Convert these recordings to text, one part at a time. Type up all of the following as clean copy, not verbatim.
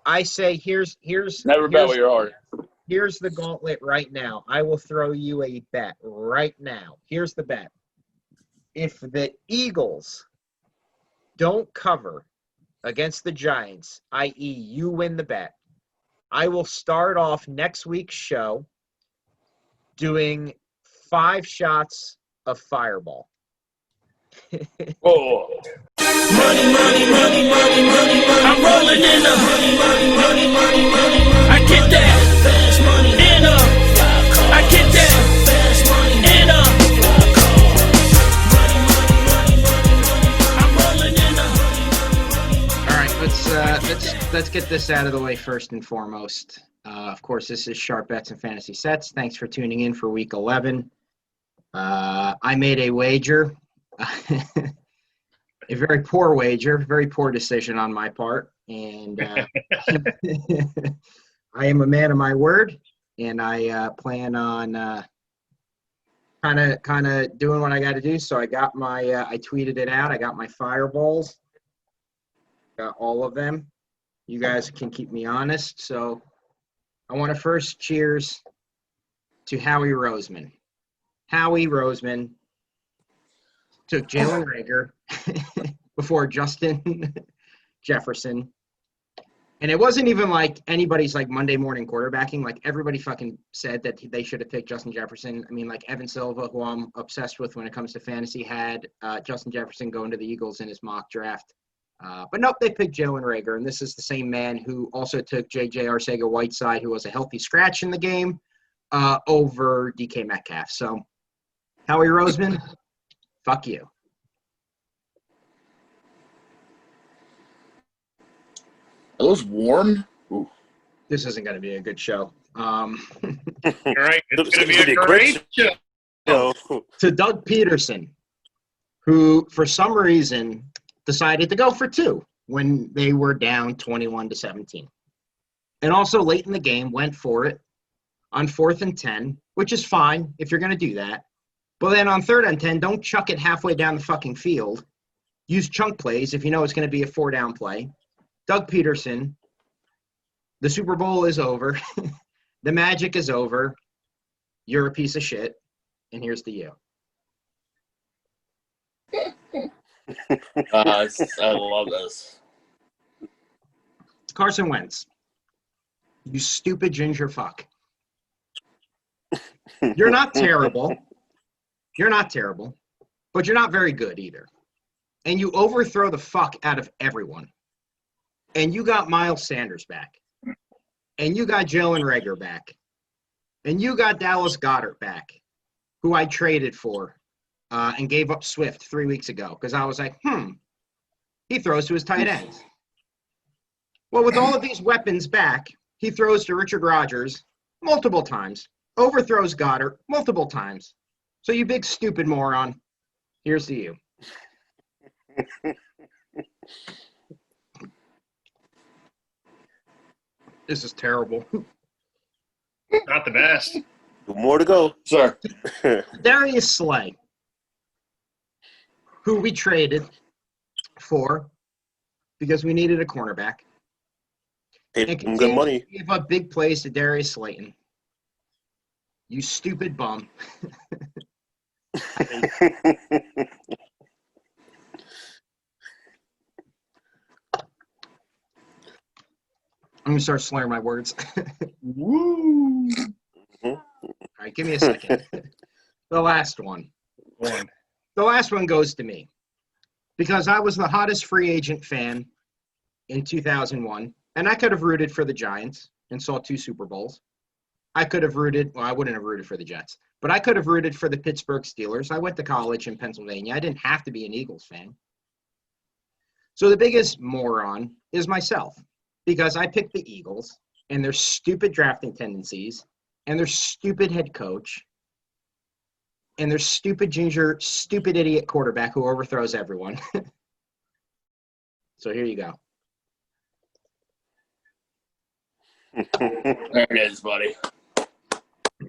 I say here's Never bet with your heart. Here's the gauntlet right now. I will throw you a bet right now. Here's the bet. If the Eagles don't cover against the Giants, i.e., you win the bet, I will start off next week's show doing 5 shots of Fireball. Oh. Money, money, money, money, money, money. I'm rolling in the money, money, money, money, money. I get that fast money in a. I get that fast money in a. Money, money, money, money, money. I'm rolling in the. All right, let's get this out of the way first and foremost. Of course, this is Sharp Bets and Fantasy Sets. Thanks for tuning in for Week 11. I made a wager. A very poor wager, very poor decision on my part, and I am a man of my word, and I plan on kind of doing what I got to do. So I got my, I tweeted it out. I got my fireballs, got all of them. You guys can keep me honest. So I want to first cheers to Howie Roseman. Howie Roseman took Jalen Reagor before Justin Jefferson. And it wasn't even like anybody's like Monday morning quarterbacking. Like everybody fucking said that they should have picked Justin Jefferson. I mean, like Evan Silva, who I'm obsessed with when it comes to fantasy, had Justin Jefferson going to the Eagles in his mock draft. But nope, they picked Jalen Reagor. And this is the same man who also took J.J. Arcega-Whiteside, who was a healthy scratch in the game, over DK Metcalf. So Howie Roseman, fuck you. Are those warm? Ooh. This isn't going to be a good show. All right, it's going to be a great show. To Doug Peterson, who for some reason decided to go for 2 when they were down 21-17. And also late in the game went for it on 4th and 10, which is fine if you're going to do that. But then on 3rd and 10, don't chuck it halfway down the fucking field. Use chunk plays if you know it's going to be a 4-down play. Doug Peterson, the Super Bowl is over. The magic is over. You're a piece of shit. And here's to you. I love this. Carson Wentz. You stupid ginger fuck. You're not terrible. You're not terrible. But you're not very good either. And you overthrow the fuck out of everyone. And you got Miles Sanders back. And you got Jalen Reagor back. And you got Dallas Goedert back, who I traded for and gave up Swift 3 weeks ago because I was like, he throws to his tight ends. Well, with all of these weapons back, he throws to Richard Rodgers multiple times, overthrows Goddard multiple times. So you big stupid moron, here's to you. This is terrible. Not the best. More to go. Sir. Darius Slay, who we traded for because we needed a cornerback. Paid him good money. Give up big plays to Darius Slayton. You stupid bum. I'm going to start slurring my words. Woo. All right, give me a second. The last one. The last one goes to me because I was the hottest free agent fan in 2001, and I could have rooted for the Giants and saw 2 Super Bowls. I could have rooted – well, I wouldn't have rooted for the Jets, but I could have rooted for the Pittsburgh Steelers. I went to college in Pennsylvania. I didn't have to be an Eagles fan. So the biggest moron is myself because I picked the Eagles and their stupid drafting tendencies and their stupid head coach and their stupid idiot quarterback who overthrows everyone. So here you go. There it is, buddy.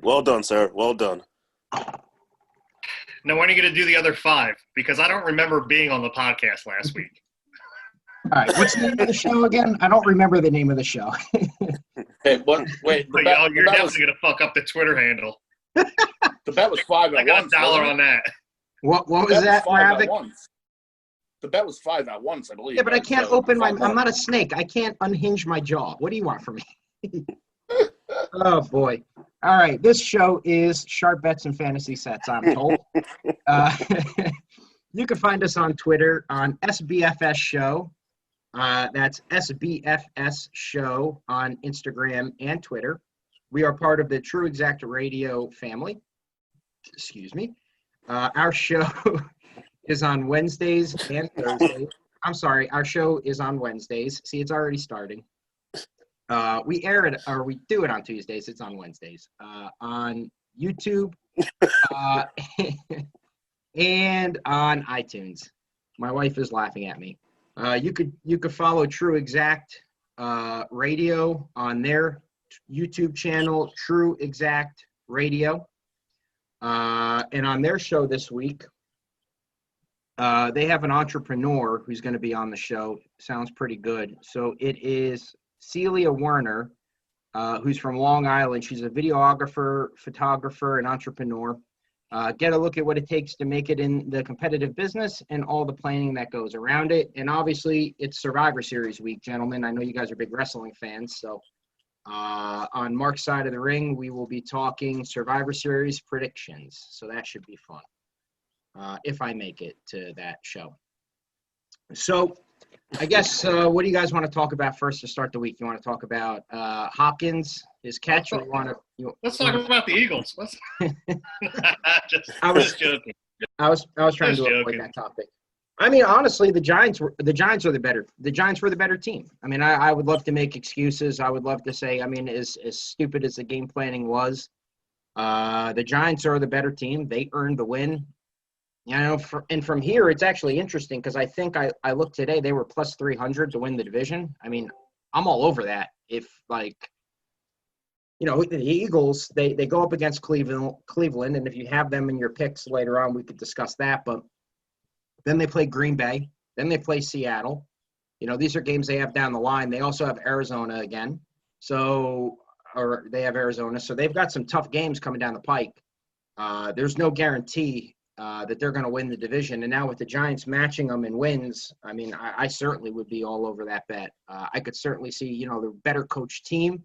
Well done, sir. Well done. Now, when are you going to do the other 5? Because I don't remember being on the podcast last week. right, what's the name of the show again? I don't remember the name of the show. Hey, what? Wait, Oh, you're definitely going to fuck up the Twitter handle. the bet was 5 I at got once. $1 wasn't it? on that. What The was bet that, 5 at Mavic? once. The bet was 5 at once, I believe. Yeah, but I right? can't So, open my. 5 I'm more. not a snake. I can't unhinge my jaw. What do you want from me? Oh boy! All right, this show is Sharp Bets and Fantasy Sets. I'm told. You can find us on Twitter on SBFS Show. That's SBFS Show on Instagram and Twitter. We are part of the TruExact Radio family. Excuse me. Our show is on Wednesdays and Thursdays. I'm sorry, our show is on Wednesdays. See, it's already starting. We air it, or we do it on Tuesdays. It's on Wednesdays. On YouTube and on iTunes. My wife is laughing at me. You could follow TruExact Radio on their YouTube channel, TruExact Radio. And on their show this week, they have an entrepreneur who's going to be on the show. Sounds pretty good. So it is Celia Werner, who's from Long Island. She's a videographer, photographer, and entrepreneur. Get a look at what it takes to make it in the competitive business and all the planning that goes around it. And obviously, it's Survivor Series week, gentlemen. I know you guys are big wrestling fans. So on Mark's side of the ring, we will be talking Survivor Series predictions. So that should be fun if I make it to that show. So I guess what do you guys want to talk about first to start the week? You want to talk about Hopkins, his catch, or Let's talk about the Eagles. Just joking. I was trying Just to avoid joking. that topic. I mean, honestly, the Giants were the better team. I mean, I would love to make excuses. I would love to say, I mean, as stupid as the game planning was, the Giants are the better team. They earned the win. You know, and from here, it's actually interesting because I think I looked today, they were plus 300 to win the division. I mean, I'm all over that. If, like, you know, the Eagles, they go up against Cleveland, and if you have them in your picks later on, we could discuss that. But then they play Green Bay. Then they play Seattle. You know, these are games they have down the line. They also have Arizona again. So, or they have Arizona. So they've got some tough games coming down the pike. There's no guarantee that they're going to win the division. And now with the Giants matching them in wins, I mean, I certainly would be all over that bet. I could certainly see, you know, the better coached team.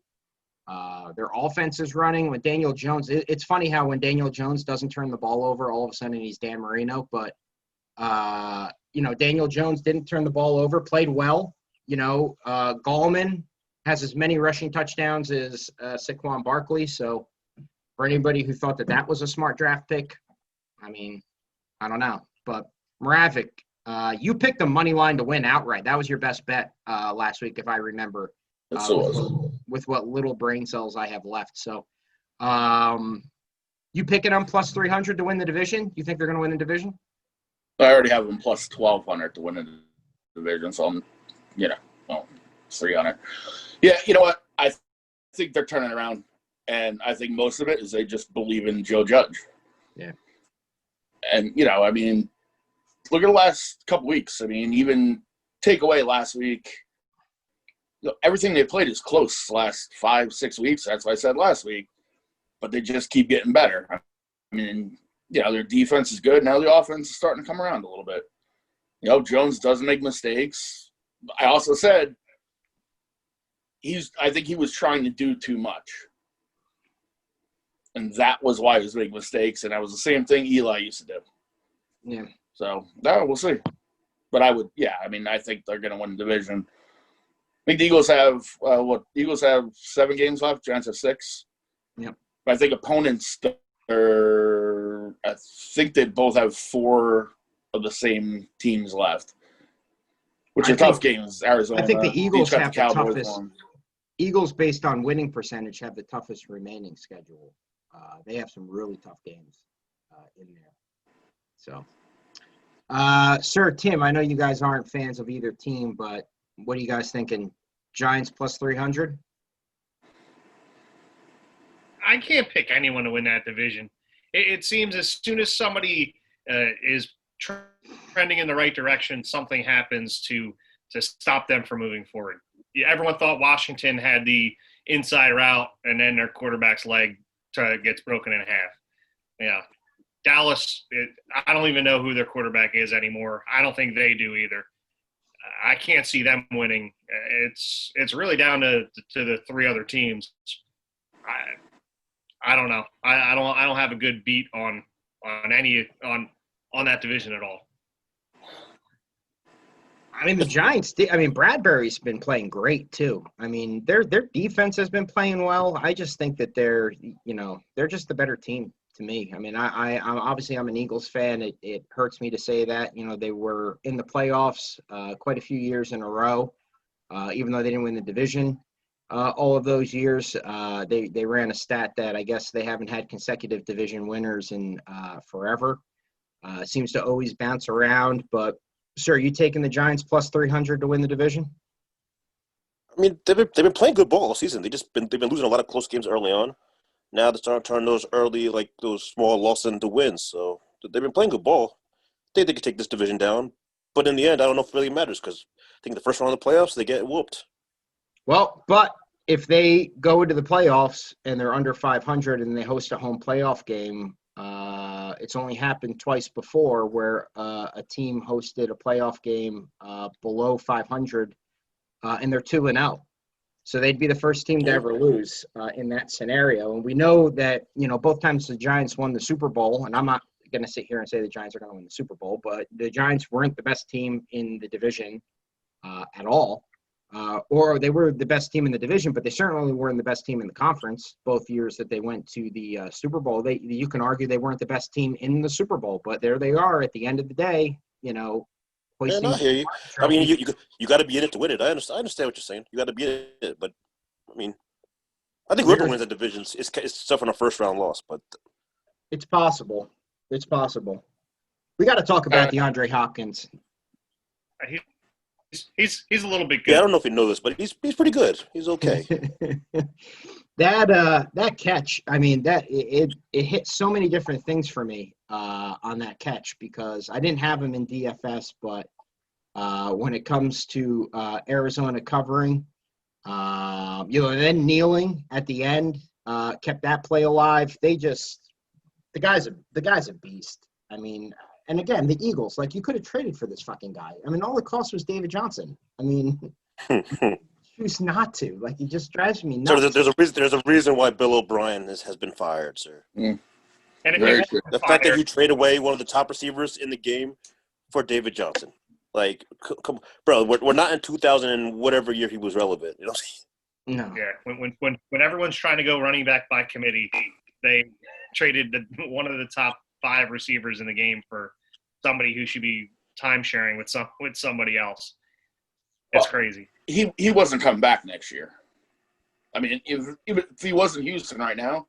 Their offense is running with Daniel Jones. It's funny how when Daniel Jones doesn't turn the ball over, all of a sudden he's Dan Marino. But, you know, Daniel Jones didn't turn the ball over, played well. You know, Gallman has as many rushing touchdowns as Saquon Barkley. So for anybody who thought that was a smart draft pick, I mean, I don't know. But Moravik, you picked the money line to win outright. That was your best bet last week, if I remember, with what little brain cells I have left. So you picking them plus 300 to win the division? You think they're going to win the division? I already have them plus 1,200 to win the division, so I'm, you know, well, 300. Yeah, you know what? I think they're turning around, and I think most of it is they just believe in Joe Judge. Yeah. And, you know, I mean, look at the last couple weeks. I mean, even take away last week, you know, everything they played is close the last 5-6 weeks. That's what I said last week. But they just keep getting better. I mean, you know, their defense is good. Now the offense is starting to come around a little bit. You know, Jones doesn't make mistakes. I also said I think he was trying to do too much. And that was why he was making mistakes. And that was the same thing Eli used to do. Yeah. So, no, we'll see. But I think they're going to win the division. I think the Eagles have, Eagles have 7 games left. Giants have 6. Yep. But I think opponents I think they both have 4 of the same teams left, which are tough games. Arizona. I think the Eagles have the Cowboys toughest. one. Eagles, based on winning percentage, have the toughest remaining schedule. They have some really tough games in there. So, Sir Tim, I know you guys aren't fans of either team, but what are you guys thinking? Giants plus 300? I can't pick anyone to win that division. It seems as soon as somebody is trending in the right direction, something happens to to stop them from moving forward. Everyone thought Washington had the inside route, and then their quarterback's leg gets broken in half. Yeah. Dallas, I don't even know who their quarterback is anymore. I don't think they do either. I can't see them winning. It's really down to the three other teams. I don't know. I don't have a good beat on that division at all. I mean, the Giants, Bradbury's been playing great too. I mean, their defense has been playing well. I just think that they're just the better team to me. I mean, I'm obviously I'm an Eagles fan. It hurts me to say that. They were in the playoffs quite a few years in a row, even though they didn't win the division. All of those years, they ran a stat that I guess they haven't had consecutive division winners in forever. It seems to always bounce around, but sir, you taking the Giants plus 300 to win the division? I mean, they've been playing good ball all season. They've been losing a lot of close games early on. Now they're starting to turn those early, like those small losses into wins. So they've been playing good ball. I think they could take this division down. But in the end, I don't know if it really matters because I think the first round of the playoffs, they get whooped. Well, but if they go into the playoffs and they're under 500 and they host a home playoff game, it's only happened twice before where a team hosted a playoff game below 500 and they're 2-0. So they'd be the first team to ever lose in that scenario. And we know that, both times the Giants won the Super Bowl, and I'm not going to sit here and say the Giants are going to win the Super Bowl, but the Giants weren't the best team in the division at all. Or they were the best team in the division, but they certainly weren't the best team in the conference both years that they went to the Super Bowl. You can argue they weren't the best team in the Super Bowl, but there they are at the end of the day, Man, I hear you. I mean, you got to be in it to win it. I understand what you're saying. You got to be in it, but I mean, I think whoever wins the division is suffering a first-round loss, but it's possible. It's possible. We got to talk about DeAndre Hopkins. He's a little bit good. Yeah, I don't know if you know this, but he's pretty good. He's okay. that catch, I mean, it hit so many different things for me on that catch because I didn't have him in DFS, but when it comes to Arizona covering, then kneeling at the end kept that play alive. The guy's a beast. I mean. And again, the Eagles, you could have traded for this fucking guy. I mean, all it cost was David Johnson. I mean, choose not to. He just drives me nuts. So there's a reason why Bill O'Brien has been fired, sir. Mm. And the fact that you trade away one of the top receivers in the game for David Johnson, come, bro, we're not in 2000 and whatever year he was relevant. No. Yeah, when everyone's trying to go running back by committee, they traded one of the top 5 receivers in the game for somebody who should be time sharing with somebody else. It's crazy. He wasn't coming back next year. I mean, even if he wasn't Houston right now,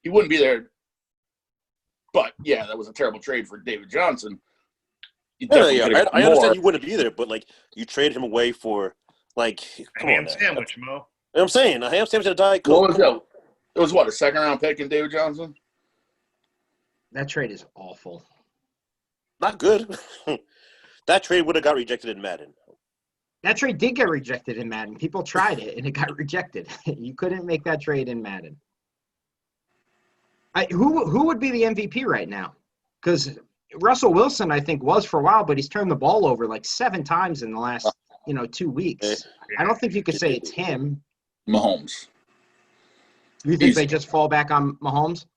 he wouldn't be there. But yeah, that was a terrible trade for David Johnson. I understand you wouldn't be there, but you traded him away for a ham sandwich, Mo. You know what I'm saying? A ham sandwich and a Diet Coke. What was that? It was a second round pick in David Johnson? That trade is awful. Not good. That trade would have got rejected in Madden. That trade did get rejected in Madden. People tried it, and it got rejected. You couldn't make that trade in Madden. Who would be the MVP right now? Because Russell Wilson, I think, was for a while, but he's turned the ball over 7 times in the last 2 weeks. I don't think you could say it's him. Mahomes. You think they just fall back on Mahomes?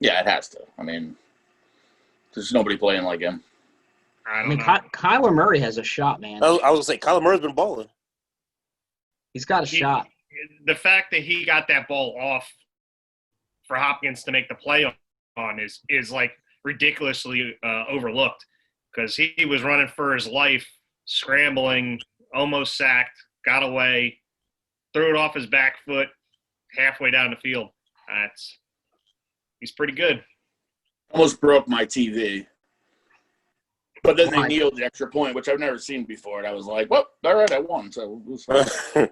Yeah, it has to. I mean, there's nobody playing like him. I mean, Kyler Murray has a shot, man. I was going to say, Kyler Murray's been balling. He's got a shot. The fact that he got that ball off for Hopkins to make the play on is ridiculously overlooked because he was running for his life, scrambling, almost sacked, got away, threw it off his back foot halfway down the field. He's pretty good. Almost broke my TV. But then they kneeled the extra point, which I've never seen before. And I was like, well, all right, I won. So it was fine.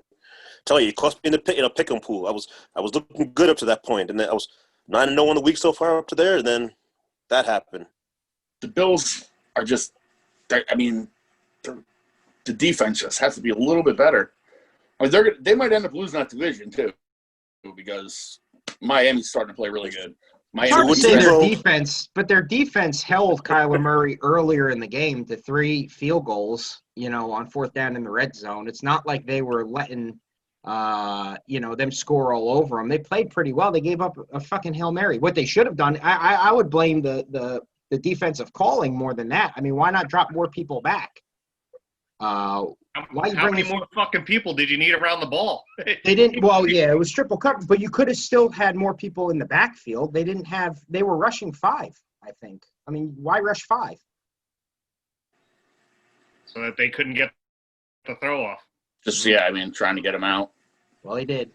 Tell you, it cost me in a pick 'em pool. I was looking good up to that point, and then I was 9-0 on the week so far up to there, and then that happened. The Bills are just – they're the defense just has to be a little bit better. I mean, they might end up losing that division too, because Miami's starting to play really good. It's hard to Miami's say their Tebow- defense, but their defense held Kyler Murray earlier in the game to 3 field goals, on 4th down in the red zone. It's not like they were letting, them score all over them. They played pretty well. They gave up a fucking Hail Mary. What they should have done, I would blame the defensive calling more than that. I mean, why not drop more people back? Why you How many bringing more fucking people did you need around the ball? They didn't. Well, yeah, it was triple coverage, but you could have still had more people in the backfield. They didn't have. They were rushing 5, I think. I mean, why rush 5? So that they couldn't get the throw off. trying to get him out. Well, he did.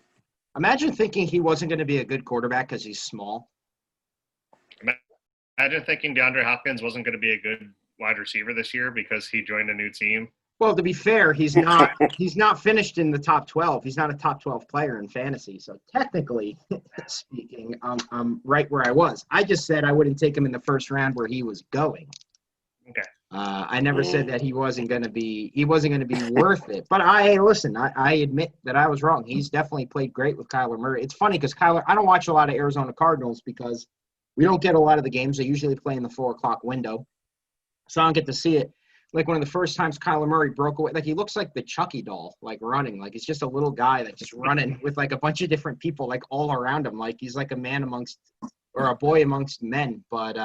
Imagine thinking he wasn't going to be a good quarterback because he's small. Imagine thinking DeAndre Hopkins wasn't going to be a good wide receiver this year because he joined a new team. Well, to be fair, he's not. He's not finished in the top 12. He's not a top 12 player in fantasy. So technically speaking, I'm right where I was. I just said I wouldn't take him in the first round where he was going. Okay. I never said that he wasn't going to be worth it. But I admit that I was wrong. He's definitely played great with Kyler Murray. It's funny because I don't watch a lot of Arizona Cardinals because we don't get a lot of the games. They usually play in the 4 o'clock window. So I don't get to see it. Like one of the first times Kyler Murray broke away, like he looks like the Chucky doll, like running. Like he's just a little guy that's just running with like a bunch of different people like all around him. Like he's like a boy amongst men. But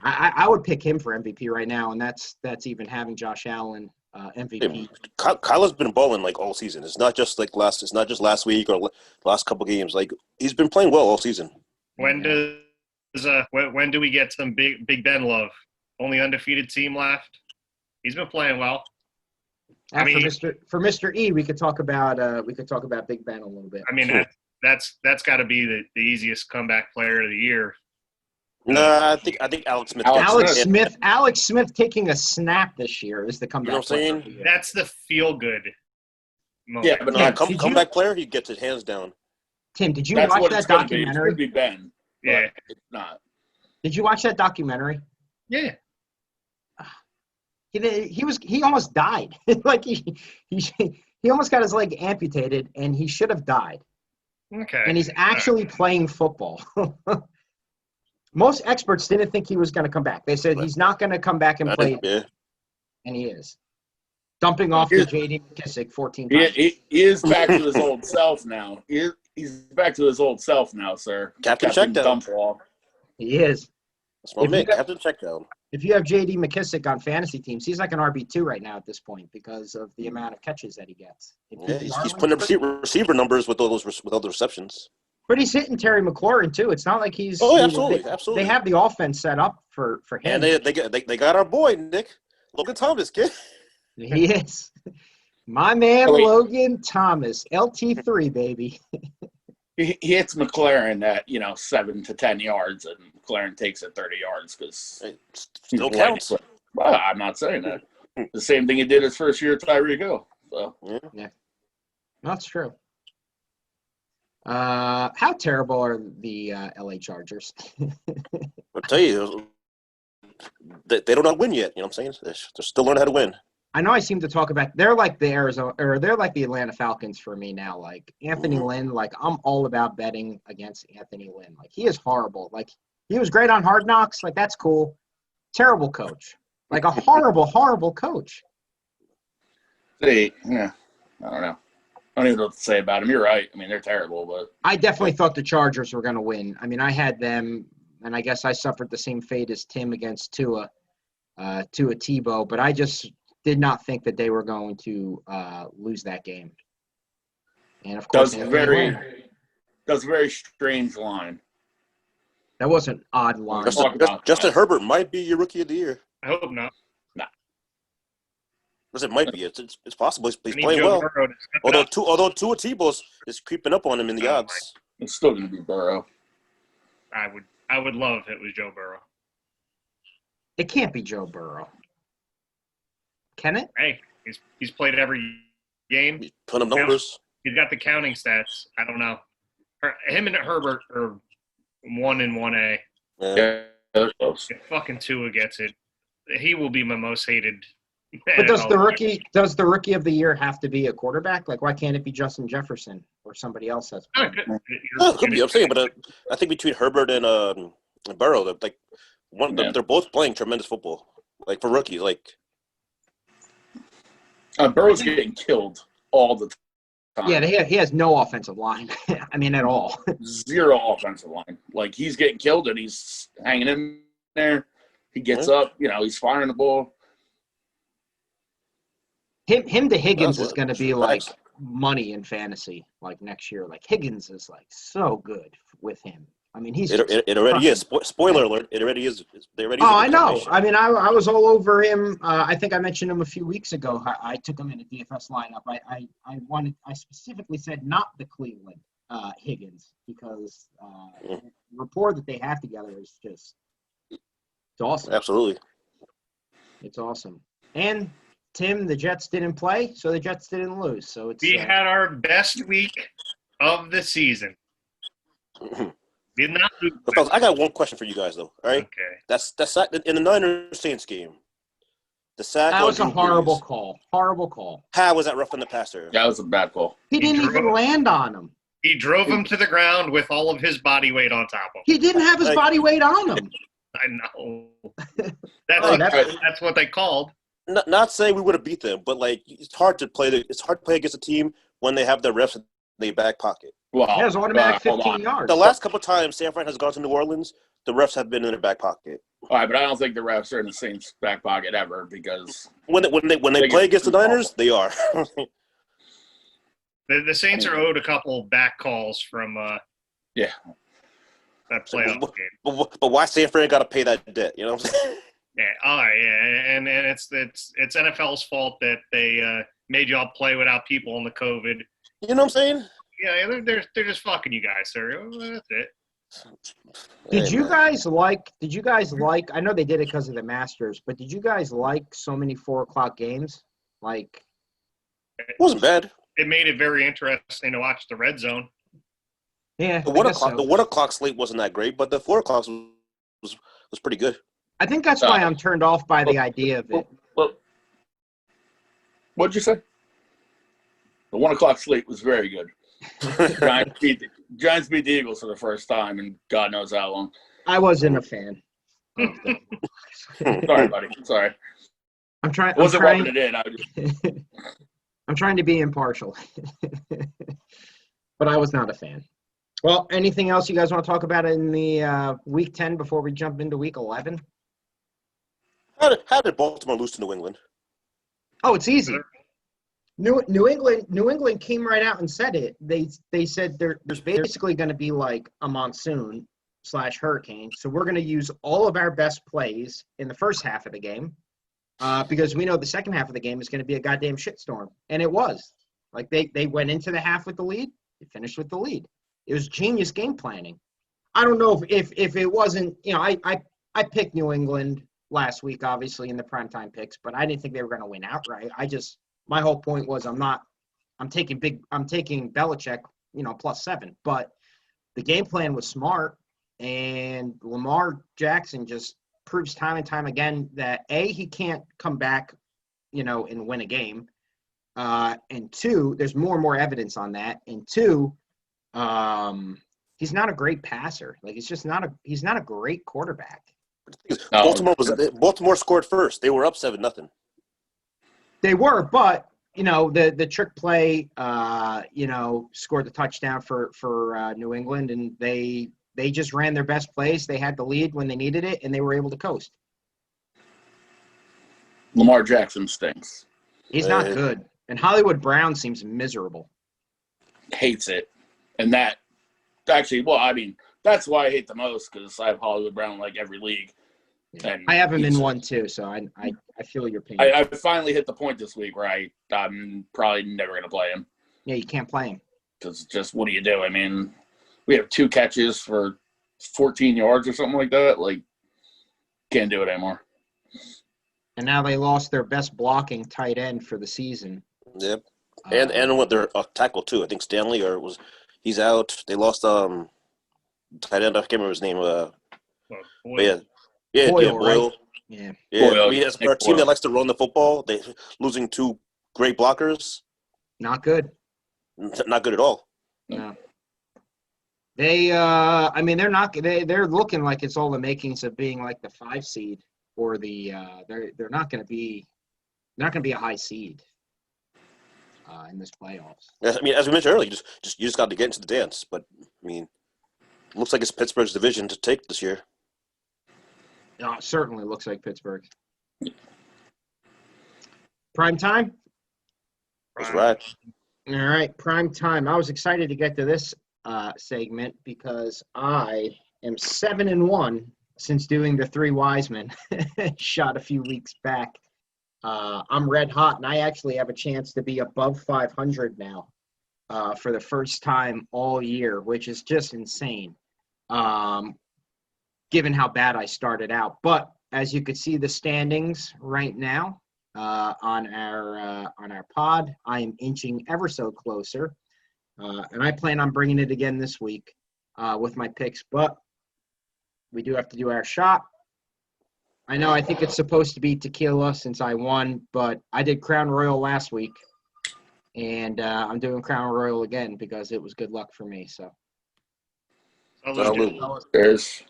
I would pick him for MVP right now, and that's even having Josh Allen MVP. Kyler's been balling like all season. It's not just last week or last couple games. Like he's been playing well all season. When do we get some Big Ben love? Only undefeated team left. He's been playing well. For Mr. E, we could talk about Big Ben a little bit. I mean, that's got to be the easiest comeback player of the year. Nah, I think Alex Smith. Alex Smith taking a snap this year is the comeback. You know what I'm player saying? of the year. That's the feel good moment. Yeah, but comeback player, he gets it hands down. Tim, did you That's watch what that it's going to be. It's documentary? going to be Ben. Yeah. It's not. Did you watch that documentary? Yeah. He almost died. Like he almost got his leg amputated, and he should have died. Okay. And he's actually playing football. Most experts didn't think he was going to come back. They said he's not going to come back and play, and he is. Dumping off to J.D. McKissick 14 times. He is back to his old self now. He's back to his old self now, sir. Captain Checkdown. He is. That's my man, Captain Checkdown. If you have J.D. McKissick on fantasy teams, he's like an RB2 right now at this point because of the amount of catches that he gets. Yeah, he's putting up receiver numbers with all the receptions. But he's hitting Terry McLaurin too. It's not like he's. Oh, absolutely. They have the offense set up for him. And they got our boy Nick Logan Thomas, kid. He is. My man Logan Thomas, LT3 baby. He hits McLaren at 7 to 10 yards, and McLaren takes it 30 yards because it still counts. Well, I'm not saying that. The same thing he did his first year at Tyreek Hill. So yeah, that's true. How terrible are the LA Chargers? I'll tell you, they don't know how to win yet. You know what I'm saying? They're still learning how to win. I know I seem to talk about they're like the Atlanta Falcons for me now. Like Anthony Lynn, like I'm all about betting against Anthony Lynn. Like he is horrible. Like he was great on Hard Knocks. Like that's cool. Terrible coach. Like a horrible coach. I don't know. I don't even know what to say about him. You're right. I mean, they're terrible, but I definitely thought the Chargers were going to win. I mean, I had them, and I guess I suffered the same fate as Tim against Tua Tebow, but I just did not think that they were going to lose that game. And of course, that's a very strange line. That was an odd line. Justin Herbert might be your rookie of the year. I hope not. It might be. It's possible. He's playing well. Although Tua Tebow is creeping up on him in the odds. It's still going to be Burrow. I would love if it was Joe Burrow. It can't be Joe Burrow. Can it? Hey, he's played every game. He's putting up numbers. He's got the counting stats. I don't know. Him and Herbert are 1 and 1A. Yeah, they're close. If fucking Tua gets it, he will be my most hated But does the rookie of the year have to be a quarterback? Like, why can't it be Justin Jefferson or somebody else that's playing? No, it could be. I'm saying, but I think between Herbert and Burrow, they're both playing tremendous football. Like for rookies, like Burrow's getting killed all the time. Yeah, he has no offensive line. I mean, at all. Zero offensive line. Like he's getting killed and he's hanging in there. He gets up. He's firing the ball. Him to Higgins is going to be like money in fantasy like next year. Like Higgins is like so good with him. I mean, it already is. Spoiler alert! It already is. I know. I mean, I was all over him. I think I mentioned him a few weeks ago. I took him in a DFS lineup. I specifically said not the Cleveland Higgins because the rapport that they have together is just it's awesome. Absolutely, it's awesome. And Tim, the Jets didn't play, so the Jets didn't lose. So we had our best week of the season. Did not lose. I got one question for you guys, though. All right. Okay. That's in the Niners Saints game. The sack. That was a horrible call. Horrible call. How was that rough in the passer? That was a bad call. He didn't even land on him. He drove him to the ground with all of his body weight on top of him. He didn't have his body weight on him. I know. That's what they called. Not saying we would have beat them, but like it's hard to play against a team when they have their refs in their back pocket. Well, it was automatic 15 yards. The last couple of times San Fran has gone to New Orleans, the refs have been in their back pocket. All right, but I don't think the refs are in the Saints' back pocket ever because when they play against the Niners, they are. The Saints are owed a couple back calls from that playoff game. But why San Fran got to pay that debt? You know what I'm saying? Yeah, all right, yeah, and it's NFL's fault that they made y'all play without people in the COVID. You know what I'm saying? Yeah, they're just fucking you guys, sir. That's it. Did you guys like? I know they did it because of the Masters, but did you guys like so many 4:00 games? Like, it wasn't bad. It made it very interesting to watch the red zone. Yeah, the 1 o'clock slate wasn't that great, but the 4 o'clock was pretty good. I think that's why I'm turned off by the idea of it. What'd you say? The 1 o'clock slate was very good. Giants beat the Eagles for the first time in God knows how long. I wasn't a fan. Sorry, buddy. Sorry. I'm trying. I wasn't rubbing it in. I'm trying to be impartial, but I was not a fan. Well, anything else you guys want to talk about in the week 10 before we jump into week 11? How did Baltimore lose to New England? Oh, it's easy. New England came right out and said it. They said there's basically going to be like a monsoon / hurricane. So we're going to use all of our best plays in the first half of the game because we know the second half of the game is going to be a goddamn shitstorm. And it was. Like they went into the half with the lead. They finished with the lead. It was genius game planning. I don't know if it wasn't, I picked New England last week, obviously, in the primetime picks, but I didn't think they were going to win outright. My whole point was I'm taking Belichick, +7. But the game plan was smart, and Lamar Jackson just proves time and time again that A, he can't come back, and win a game. And two, there's more and more evidence on that. And two, he's not a great passer. Like he's not a great quarterback. Baltimore scored first. They were up 7-0. They were, but the trick play, scored the touchdown for New England, and they just ran their best plays. They had the lead when they needed it, and they were able to coast. Lamar Jackson stinks. He's not good, and Hollywood Brown seems miserable. Hates it, and that actually, that's why I hate the most because I have Hollywood Brown in like every league. And I have him in one too, so I feel your pain. I finally hit the point this week where I'm probably never going to play him. Yeah, you can't play him. Because just what do you do? I mean, we have 2 catches for 14 yards or something like that. Like, can't do it anymore. And now they lost their best blocking tight end for the season. Yep, and what their tackle too. I think Stanley he's out. They lost tight end. I can't remember his name. Boyle. Yeah, Boyle, Boyle. Yeah, Yeah, Boyle, I mean, as for a team that likes to run the football, they losing two great blockers, not good. not good at all. No. They, I mean, they're not. They're looking like it's all the makings of being like the 5 seed or the. They're not going to be. Not going to be a high seed. In this playoffs. I mean, as we mentioned earlier, you just got to get into the dance. But I mean, looks like it's Pittsburgh's division to take this year. It certainly looks like Pittsburgh. Prime time. That's right. All right, prime time. I was excited to get to this segment because I am 7-1 since doing the 3 wise men shot a few weeks back. I'm red hot, and I actually have a chance to be above 500 now for the first time all year, which is just insane, given how bad I started out. But as you could see the standings right now on our pod, I am inching ever so closer, and I plan on bringing it again this week with my picks. But we do have to do our shot. I know I think it's supposed to be tequila since I won, but I did Crown Royal last week, and I'm doing Crown Royal again because it was good luck for me. So, There's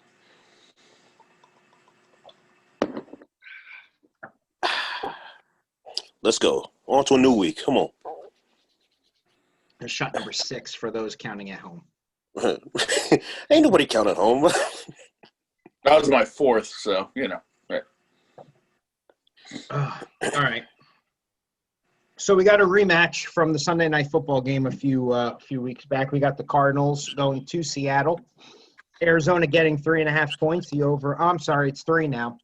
Let's go. On to a new week. Come on. there's shot number 6 for those counting at home. Ain't nobody counting home. that was my 4th, so you know. Right. All right. So we got a rematch from the Sunday Night Football game a few weeks back. We got the Cardinals going to Seattle. Arizona getting 3.5 points. The over. Oh, I'm sorry, it's 3 now.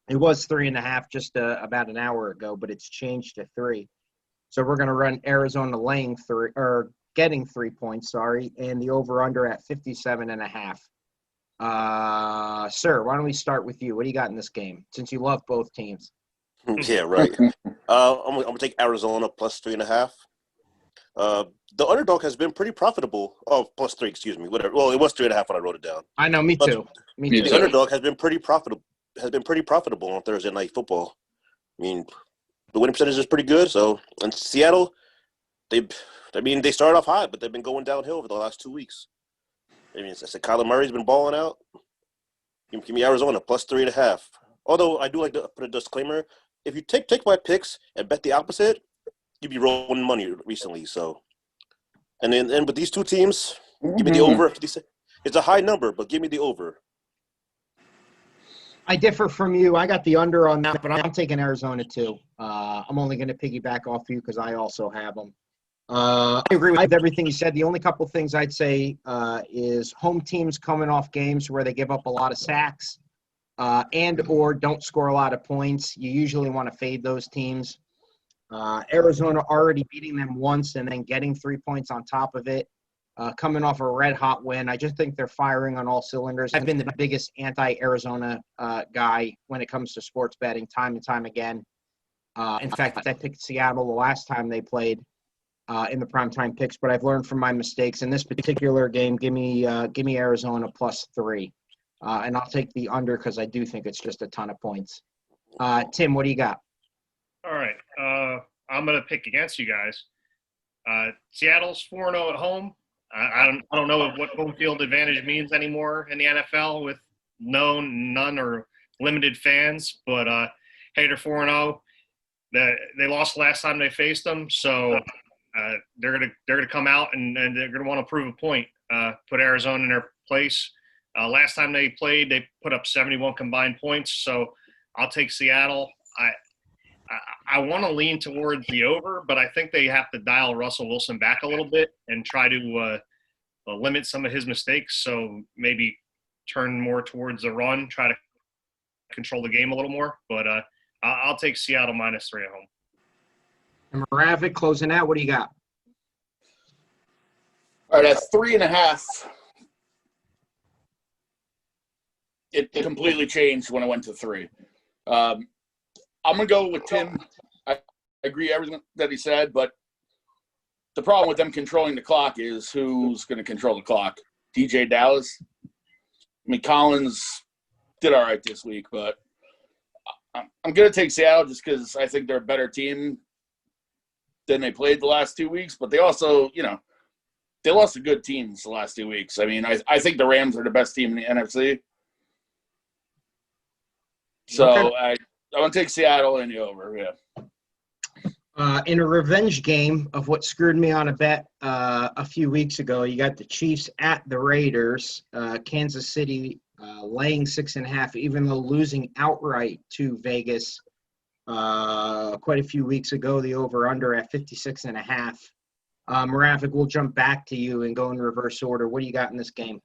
It was 3.5 just about an hour ago, but it's changed to 3. So we're going to run Arizona laying 3 or getting 3 points. Sorry, and the over under at 57.5. Sir, why don't we start with you? What do you got in this game? Since you love both teams. Yeah, right. I'm gonna take Arizona plus 3.5. The underdog has been pretty profitable. Oh, plus 3, excuse me. Whatever. Well, it was 3.5 when I wrote it down. I know, me too. Me Me too. The underdog has been pretty profitable. On Thursday Night Football. I mean, the winning percentage is pretty good. So, in Seattle, they started off high, but they've been going downhill over the last 2 weeks. I mean, I said Kyler Murray's been balling out. Give me Arizona plus 3.5. Although I do like to put a disclaimer: if you take my picks and bet the opposite, you'd be rolling money recently. So, and with these two teams, give me the over. It's a high number, but give me the over. I differ from you. I got the under on that, but I'm taking Arizona too. I'm only going to piggyback off you because I also have them. I agree with everything you said. The only couple things I'd say is home teams coming off games where they give up a lot of sacks and or don't score a lot of points. You usually want to fade those teams. Arizona already beating them once and then getting 3 points on top of it. Coming off a red-hot win. I just think they're firing on all cylinders. I've been the biggest anti-Arizona guy when it comes to sports betting time and time again. In fact, I picked Seattle the last time they played in the primetime picks, but I've learned from my mistakes. In this particular game, give me Arizona plus 3. And I'll take the under because I do think it's just a ton of points. Tim, what do you got? All right. I'm going to pick against you guys. Seattle's 4-0 at home. I don't know what home field advantage means anymore in the NFL with none or limited fans. But hey, they're 4-0. They lost last time they faced them, so they're gonna come out and they're gonna want to prove a point. Put Arizona in their place. Last time they played, they put up 71 combined points. So I'll take Seattle. I want to lean towards the over, but I think they have to dial Russell Wilson back a little bit and try to limit some of his mistakes. So maybe turn more towards the run, try to control the game a little more. But I'll take Seattle minus 3 at home. And Maravik closing out. What do you got? All right, at 3.5. It completely changed when I went to 3. I'm going to go with Tim. I agree everything that he said, but the problem with them controlling the clock is who's going to control the clock. DJ Dallas. I mean, Collins did all right this week, but I'm going to take Seattle just because I think they're a better team than they played the last 2 weeks. But they also, they lost to good teams the last 2 weeks. I mean, I think the Rams are the best team in the NFC. So Okay. I want to take Seattle in the over, yeah. In a revenge game of what screwed me on a bet a few weeks ago, you got the Chiefs at the Raiders. Kansas City laying 6.5, even though losing outright to Vegas quite a few weeks ago. The over/under at 56.5. Moravik, we'll jump back to you and go in reverse order. What do you got in this game?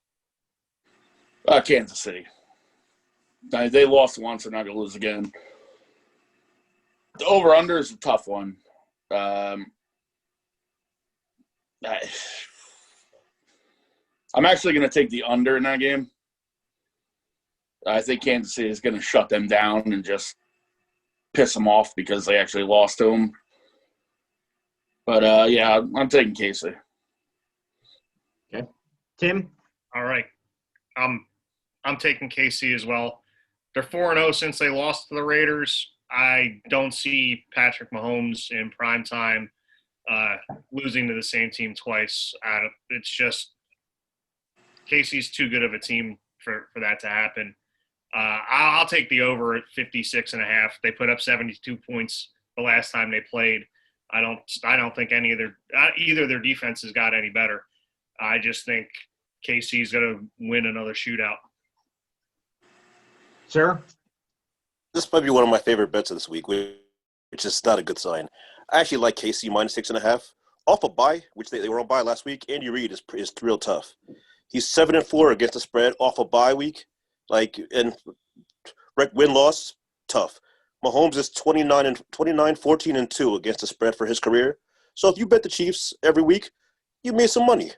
Kansas City. They lost once. They're not going to lose again. The over/under is a tough one. I'm actually going to take the under in that game. I think Kansas City is going to shut them down and just piss them off because they actually lost to them. But, yeah, I'm taking KC. Okay. Tim? All right. I'm taking KC as well. They're 4-0 since they lost to the Raiders. I don't see Patrick Mahomes in prime time losing to the same team twice. It's just KC's too good of a team for that to happen. I'll take the over at 56.5. They put up 72 points the last time they played. I don't think either their defenses got any better. I just think KC's going to win another shootout. Sir? This might be one of my favorite bets of this week, which is not a good sign. I actually like KC minus 6.5. Off a bye, which they were on bye last week, Andy Reid is real tough. He's 7-4 against the spread off a bye week. And win-loss, tough. Mahomes is 29, 14-2 against the spread for his career. So if you bet the Chiefs every week, you made some money.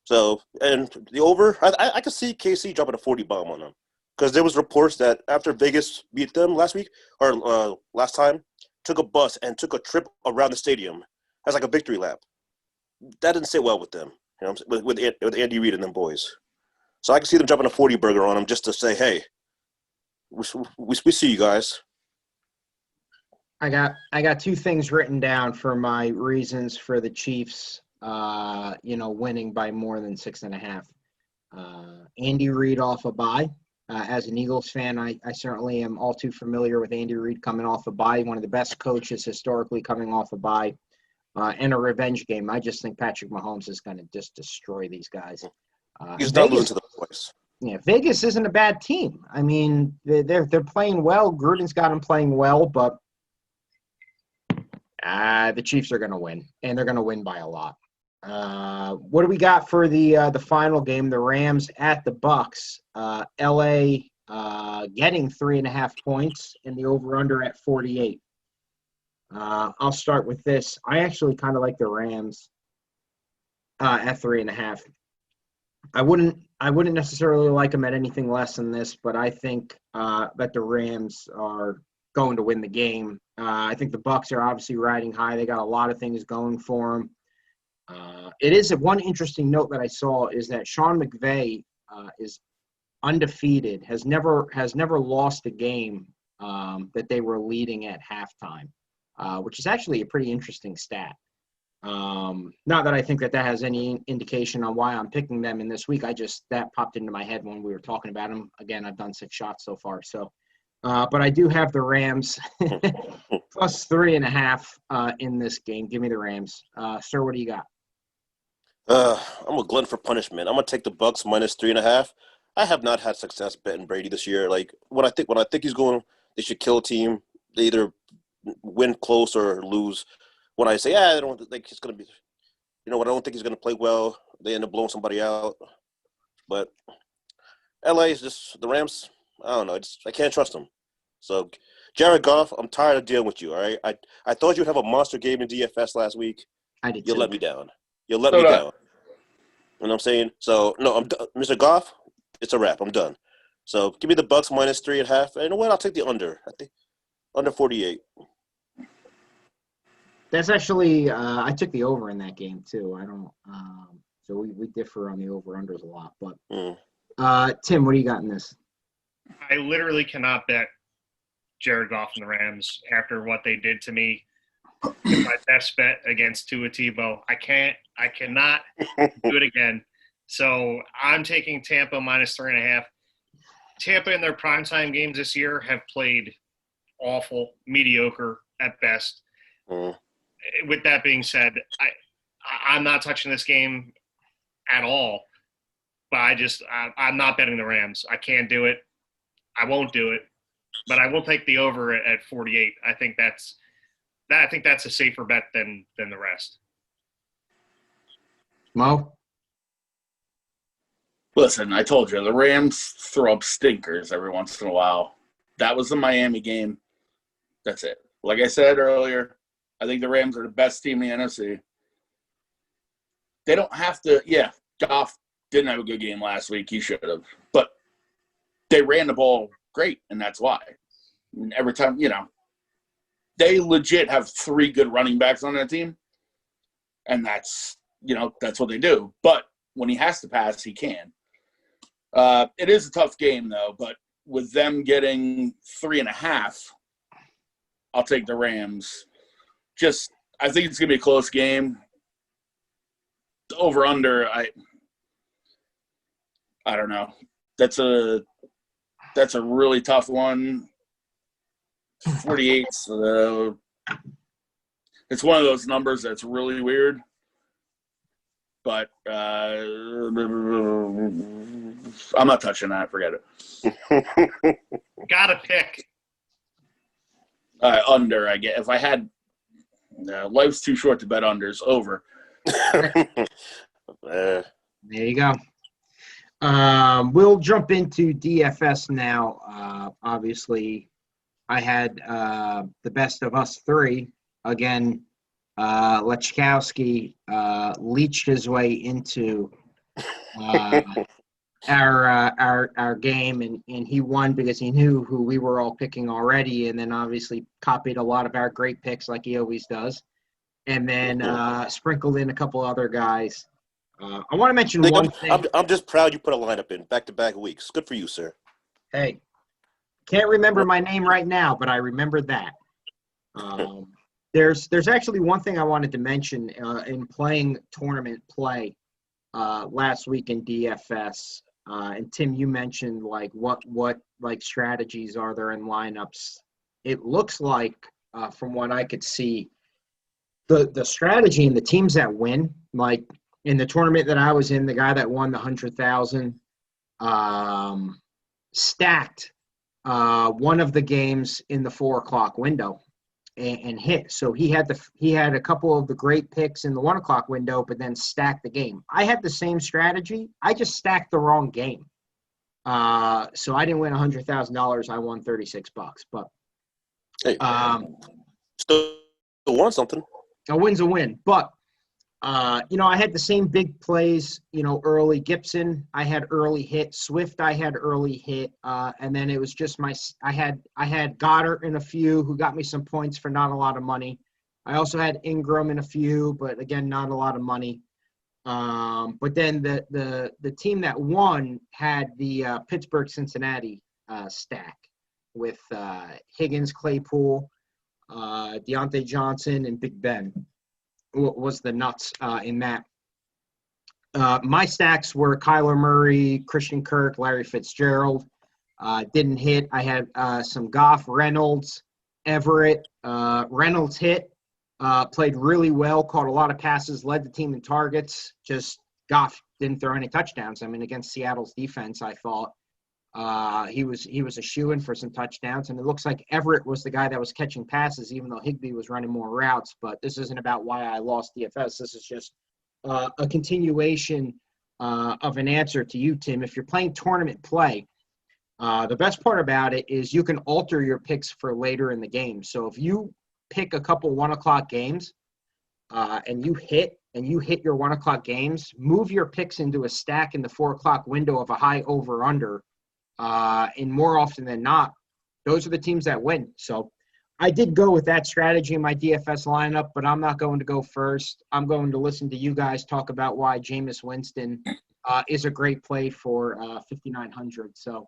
So, and the over, I could see KC dropping a 40 bomb on them. Because there was reports that after Vegas beat them last week, or last time, took a bus and took a trip around the stadium as like a victory lap. That didn't sit well with them, with Andy Reid and them boys. So I can see them dropping a 40 burger on them just to say, hey, we see you guys. I got two things written down for my reasons for the Chiefs, winning by more than 6.5. Andy Reid off a bye. As an Eagles fan, I certainly am all too familiar with Andy Reid coming off a bye, one of the best coaches historically coming off a bye, and a revenge game. I just think Patrick Mahomes is going to just destroy these guys. He's not losing to the boys. Yeah, Vegas isn't a bad team. I mean, they're playing well. Gruden's got them playing well, but the Chiefs are going to win, and they're going to win by a lot. What do we got for the final game? The Rams at the Bucks. LA getting 3.5 points and the over/under at 48. I'll start with this. I actually kind of like the Rams at 3.5. I wouldn't necessarily like them at anything less than this, but I think that the Rams are going to win the game. I think the Bucks are obviously riding high. They got a lot of things going for them. It is one interesting note that I saw is that Sean McVay is undefeated, has never lost a game that they were leading at halftime, which is actually a pretty interesting stat. Not that I think that has any indication on why I'm picking them in this week. That popped into my head when we were talking about them. Again, I've done 6 shots so far. So, but I do have the Rams plus 3.5 in this game. Give me the Rams. Sir, what do you got? I'm a glutton for punishment. I'm gonna take the Bucks minus 3.5. I have not had success betting Brady this year. Like when I think he's going, they should kill a team. They either win close or lose. When I say, I don't think he's gonna be, I don't think he's gonna play well. They end up blowing somebody out. But LA is just the Rams. I don't know. I can't trust them. So Jared Goff, I'm tired of dealing with you. All right. I thought you'd have a monster game in DFS last week. I did. You too. let me down. You let me down. You know what I'm saying? So, no, I'm Mr. Goff, it's a wrap. I'm done. So, give me the Bucks minus 3.5. And you know what? I'll take the under. I think under 48. That's actually I took the over in that game too. I don't so we differ on the over-unders a lot. But Tim, what do you got in this? I literally cannot bet Jared Goff and the Rams after what they did to me with my best bet against Tua Tebow. I cannot do it again. So I'm taking Tampa -3.5. Tampa in their primetime games this year have played awful, mediocre at best. With that being said, I'm not touching this game at all. But I'm not betting the Rams. I can't do it. I won't do it. But I will take the over at 48. I think that's a safer bet than the rest. Mo? Listen, I told you, the Rams throw up stinkers every once in a while. That was the Miami game. That's it. Like I said earlier, I think the Rams are the best team in the NFC. They don't have to – yeah, Goff didn't have a good game last week. He should have. But they ran the ball great, and that's why. And every time, they legit have 3 good running backs on that team, and that's what they do. But when he has to pass, he can. It is a tough game, though, but with them getting 3.5, I'll take the Rams. I think it's going to be a close game. The over-under, I don't know. That's a really tough one. 48. It's one of those numbers that's really weird. But I'm not touching that. Forget it. Gotta pick. Under, I get. If I had life's too short to bet unders. Over. There you go. We'll jump into DFS now. Obviously, I had the best of us 3. Again, Lechkowski leached his way into our game, and he won because he knew who we were all picking already, and then obviously copied a lot of our great picks like he always does, and then sprinkled in a couple other guys. I want to mention one thing. I'm just proud you put a lineup in back-to-back weeks. Good for you, sir. Hey, can't remember my name right now, but I remember that. There's actually one thing I wanted to mention in playing tournament play last week in DFS. And Tim, you mentioned like what like strategies are there in lineups. It looks like from what I could see, the strategy and the teams that win, like in the tournament that I was in, the guy that won the 100,000 stacked one of the games in the 4 o'clock window and hit. So he had a couple of the great picks in the 1 o'clock window, but then stacked the game. I had the same strategy. I just stacked the wrong game. So I didn't win $100,000. I won $36. But hey, still won something. A win's a win. But I had the same big plays, early. Gibson, I had early hit. Swift, I had early hit. And then it was just I had Goddard in a few who got me some points for not a lot of money. I also had Ingram in a few, but again, not a lot of money. But then the team that won had the Pittsburgh-Cincinnati stack with Higgins, Claypool, Deontay Johnson, and Big Ben. Was the nuts in that. My stacks were Kyler Murray, Christian Kirk, Larry Fitzgerald. Didn't hit. I had some Goff, Reynolds, Everett. Reynolds hit, played really well, caught a lot of passes, led the team in targets. Just Goff didn't throw any touchdowns. I mean, against Seattle's defense, I thought he was a shoo-in for some touchdowns, and it looks like Everett was the guy that was catching passes, even though Higbee was running more routes. But this isn't about why I lost DFS. This is just a continuation of an answer to you, Tim. If you're playing tournament play, the best part about it is you can alter your picks for later in the game. So if you pick a couple 1 o'clock games and you hit your 1 o'clock games, move your picks into a stack in the 4 o'clock window of a high over-under. And more often than not, those are the teams that win. So I did go with that strategy in my DFS lineup, but I'm not going to go first. I'm going to listen to you guys talk about why Jameis Winston is a great play for 5,900. So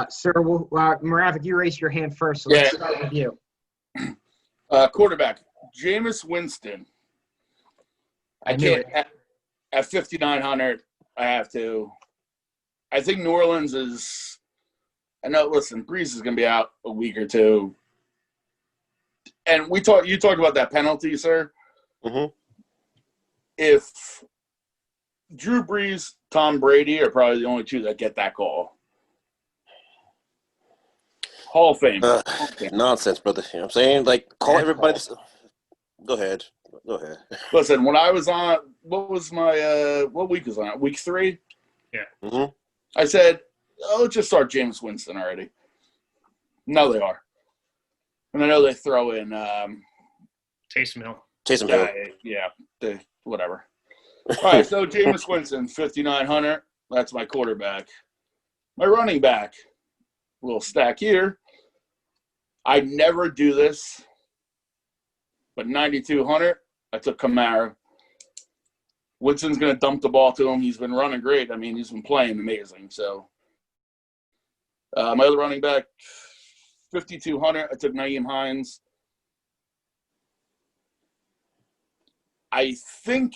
Sir, Maravik, you raised your hand first, so Yeah. let's start with you. Quarterback, Jameis Winston. I knew it. At 5,900, I have to. I think New Orleans is. I know. Listen, Breeze is going to be out a week or two, and you talked about that penalty, sir. Mm-hmm. If Drew Brees, Tom Brady are probably the only two that get that call. Hall of Fame. Nonsense, brother. You know what I'm saying? Like, call That's everybody. Go ahead. Listen, when I was on, what week was on? Week 3? Yeah. Mm-hmm. I said, let's just start Jameis Winston already. No, they are. And I know they throw in Taysom Hill. Taysom Hill. Whatever. All right, so Jameis Winston, 5,900. That's my quarterback. My running back, little stack here. I never do this, but 9,200, I took Kamara. Winston's going to dump the ball to him. He's been running great. I mean, he's been playing amazing. So my other running back, 5,200, I took Nyheim Hines. I think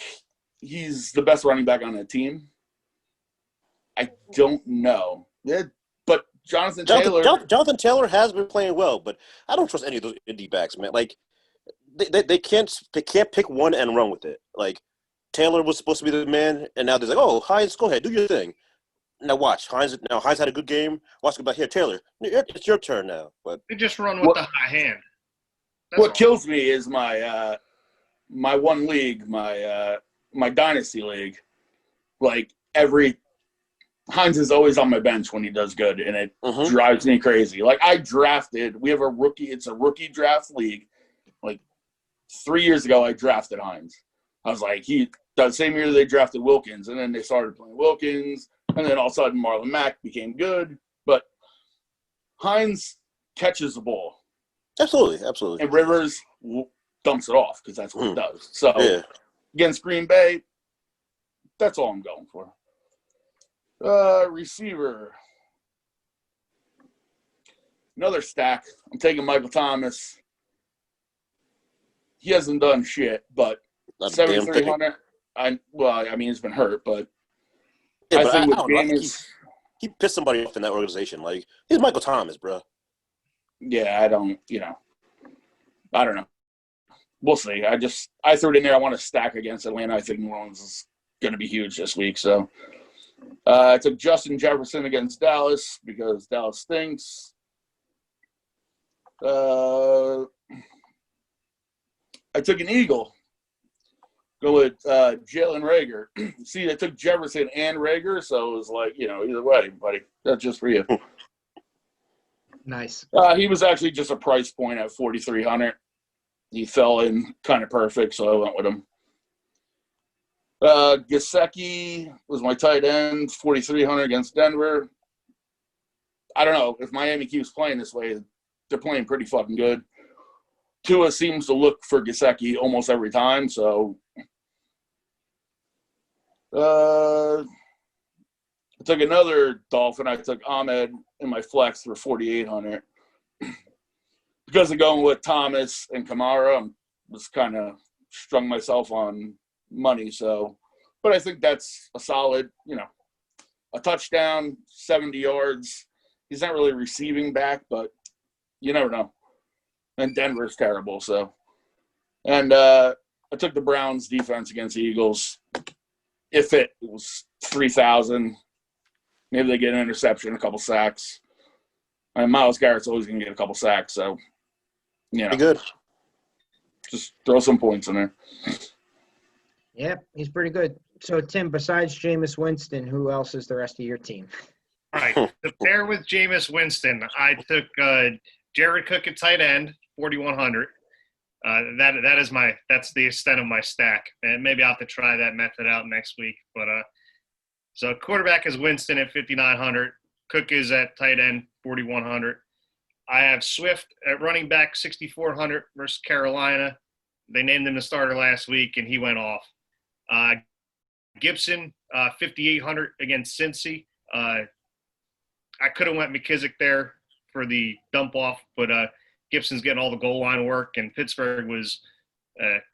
he's the best running back on the team. I don't know. Yeah, but Jonathan Taylor has been playing well, but I don't trust any of those indie backs, man. Like they can't pick one and run with it. Like Taylor was supposed to be the man, and now they're like, oh, Hines, go ahead, do your thing. Now watch Hines had a good game. Watch about here, Taylor. It's your turn now. But They just run with the high hand. That's what all. kills me is my one league, my dynasty league. Like Hines is always on my bench when he does good, and it drives me crazy. Like we have a rookie. It's a rookie draft league. Like 3 years ago, I drafted Hines. I was like, the same year they drafted Wilkins, and then they started playing Wilkins, and then all of a sudden Marlon Mack became good. But Hines catches the ball. Absolutely. And Rivers dumps it off because that's what it does. So against Green Bay, that's all I'm going for. Receiver. Another stack. I'm taking Michael Thomas. He hasn't done shit, but 7,300. He's been hurt, but I think with Jameis, he pissed somebody off in that organization. Like he's Michael Thomas, bro. Yeah, I don't know. We'll see. I threw it in there. I want to stack against Atlanta. I think New Orleans is going to be huge this week. So I took Justin Jefferson against Dallas because Dallas stinks. I took an Eagle. Go with Jalen Reagor. See, I took Jefferson and Reagor, so it was like, either way, buddy. That's just for you. Nice. He was actually just a price point at 4,300. He fell in kind of perfect, so I went with him. Gesicki was my tight end, 4,300 against Denver. I don't know. If Miami keeps playing this way, they're playing pretty fucking good. Tua seems to look for Gesicki almost every time, so I took another Dolphin. I took Ahmed in my flex for 4,800. Because of going with Thomas and Kamara, I was kind of strung myself on money. So, but I think that's a solid, a touchdown, 70 yards. He's not really receiving back, but you never know. And Denver's terrible, so. And I took the Browns defense against the Eagles. If it was 3,000, maybe they get an interception, a couple sacks. And Myles Garrett's always going to get a couple sacks, so, Pretty good. Just throw some points in there. Yep, he's pretty good. So, Tim, besides Jameis Winston, who else is the rest of your team? All right. To pair with Jameis Winston, I took Jared Cook at tight end, 4,100. That's the extent of my stack. And maybe I'll have to try that method out next week. But so quarterback is Winston at 5,900. Cook is at tight end, 4,100. I have Swift at running back, 6,400 versus Carolina. They named him the starter last week, and he went off. Gibson, 5,800 against Cincy. I could have went McKissick there for the dump off, but Gibson's getting all the goal line work, and Pittsburgh was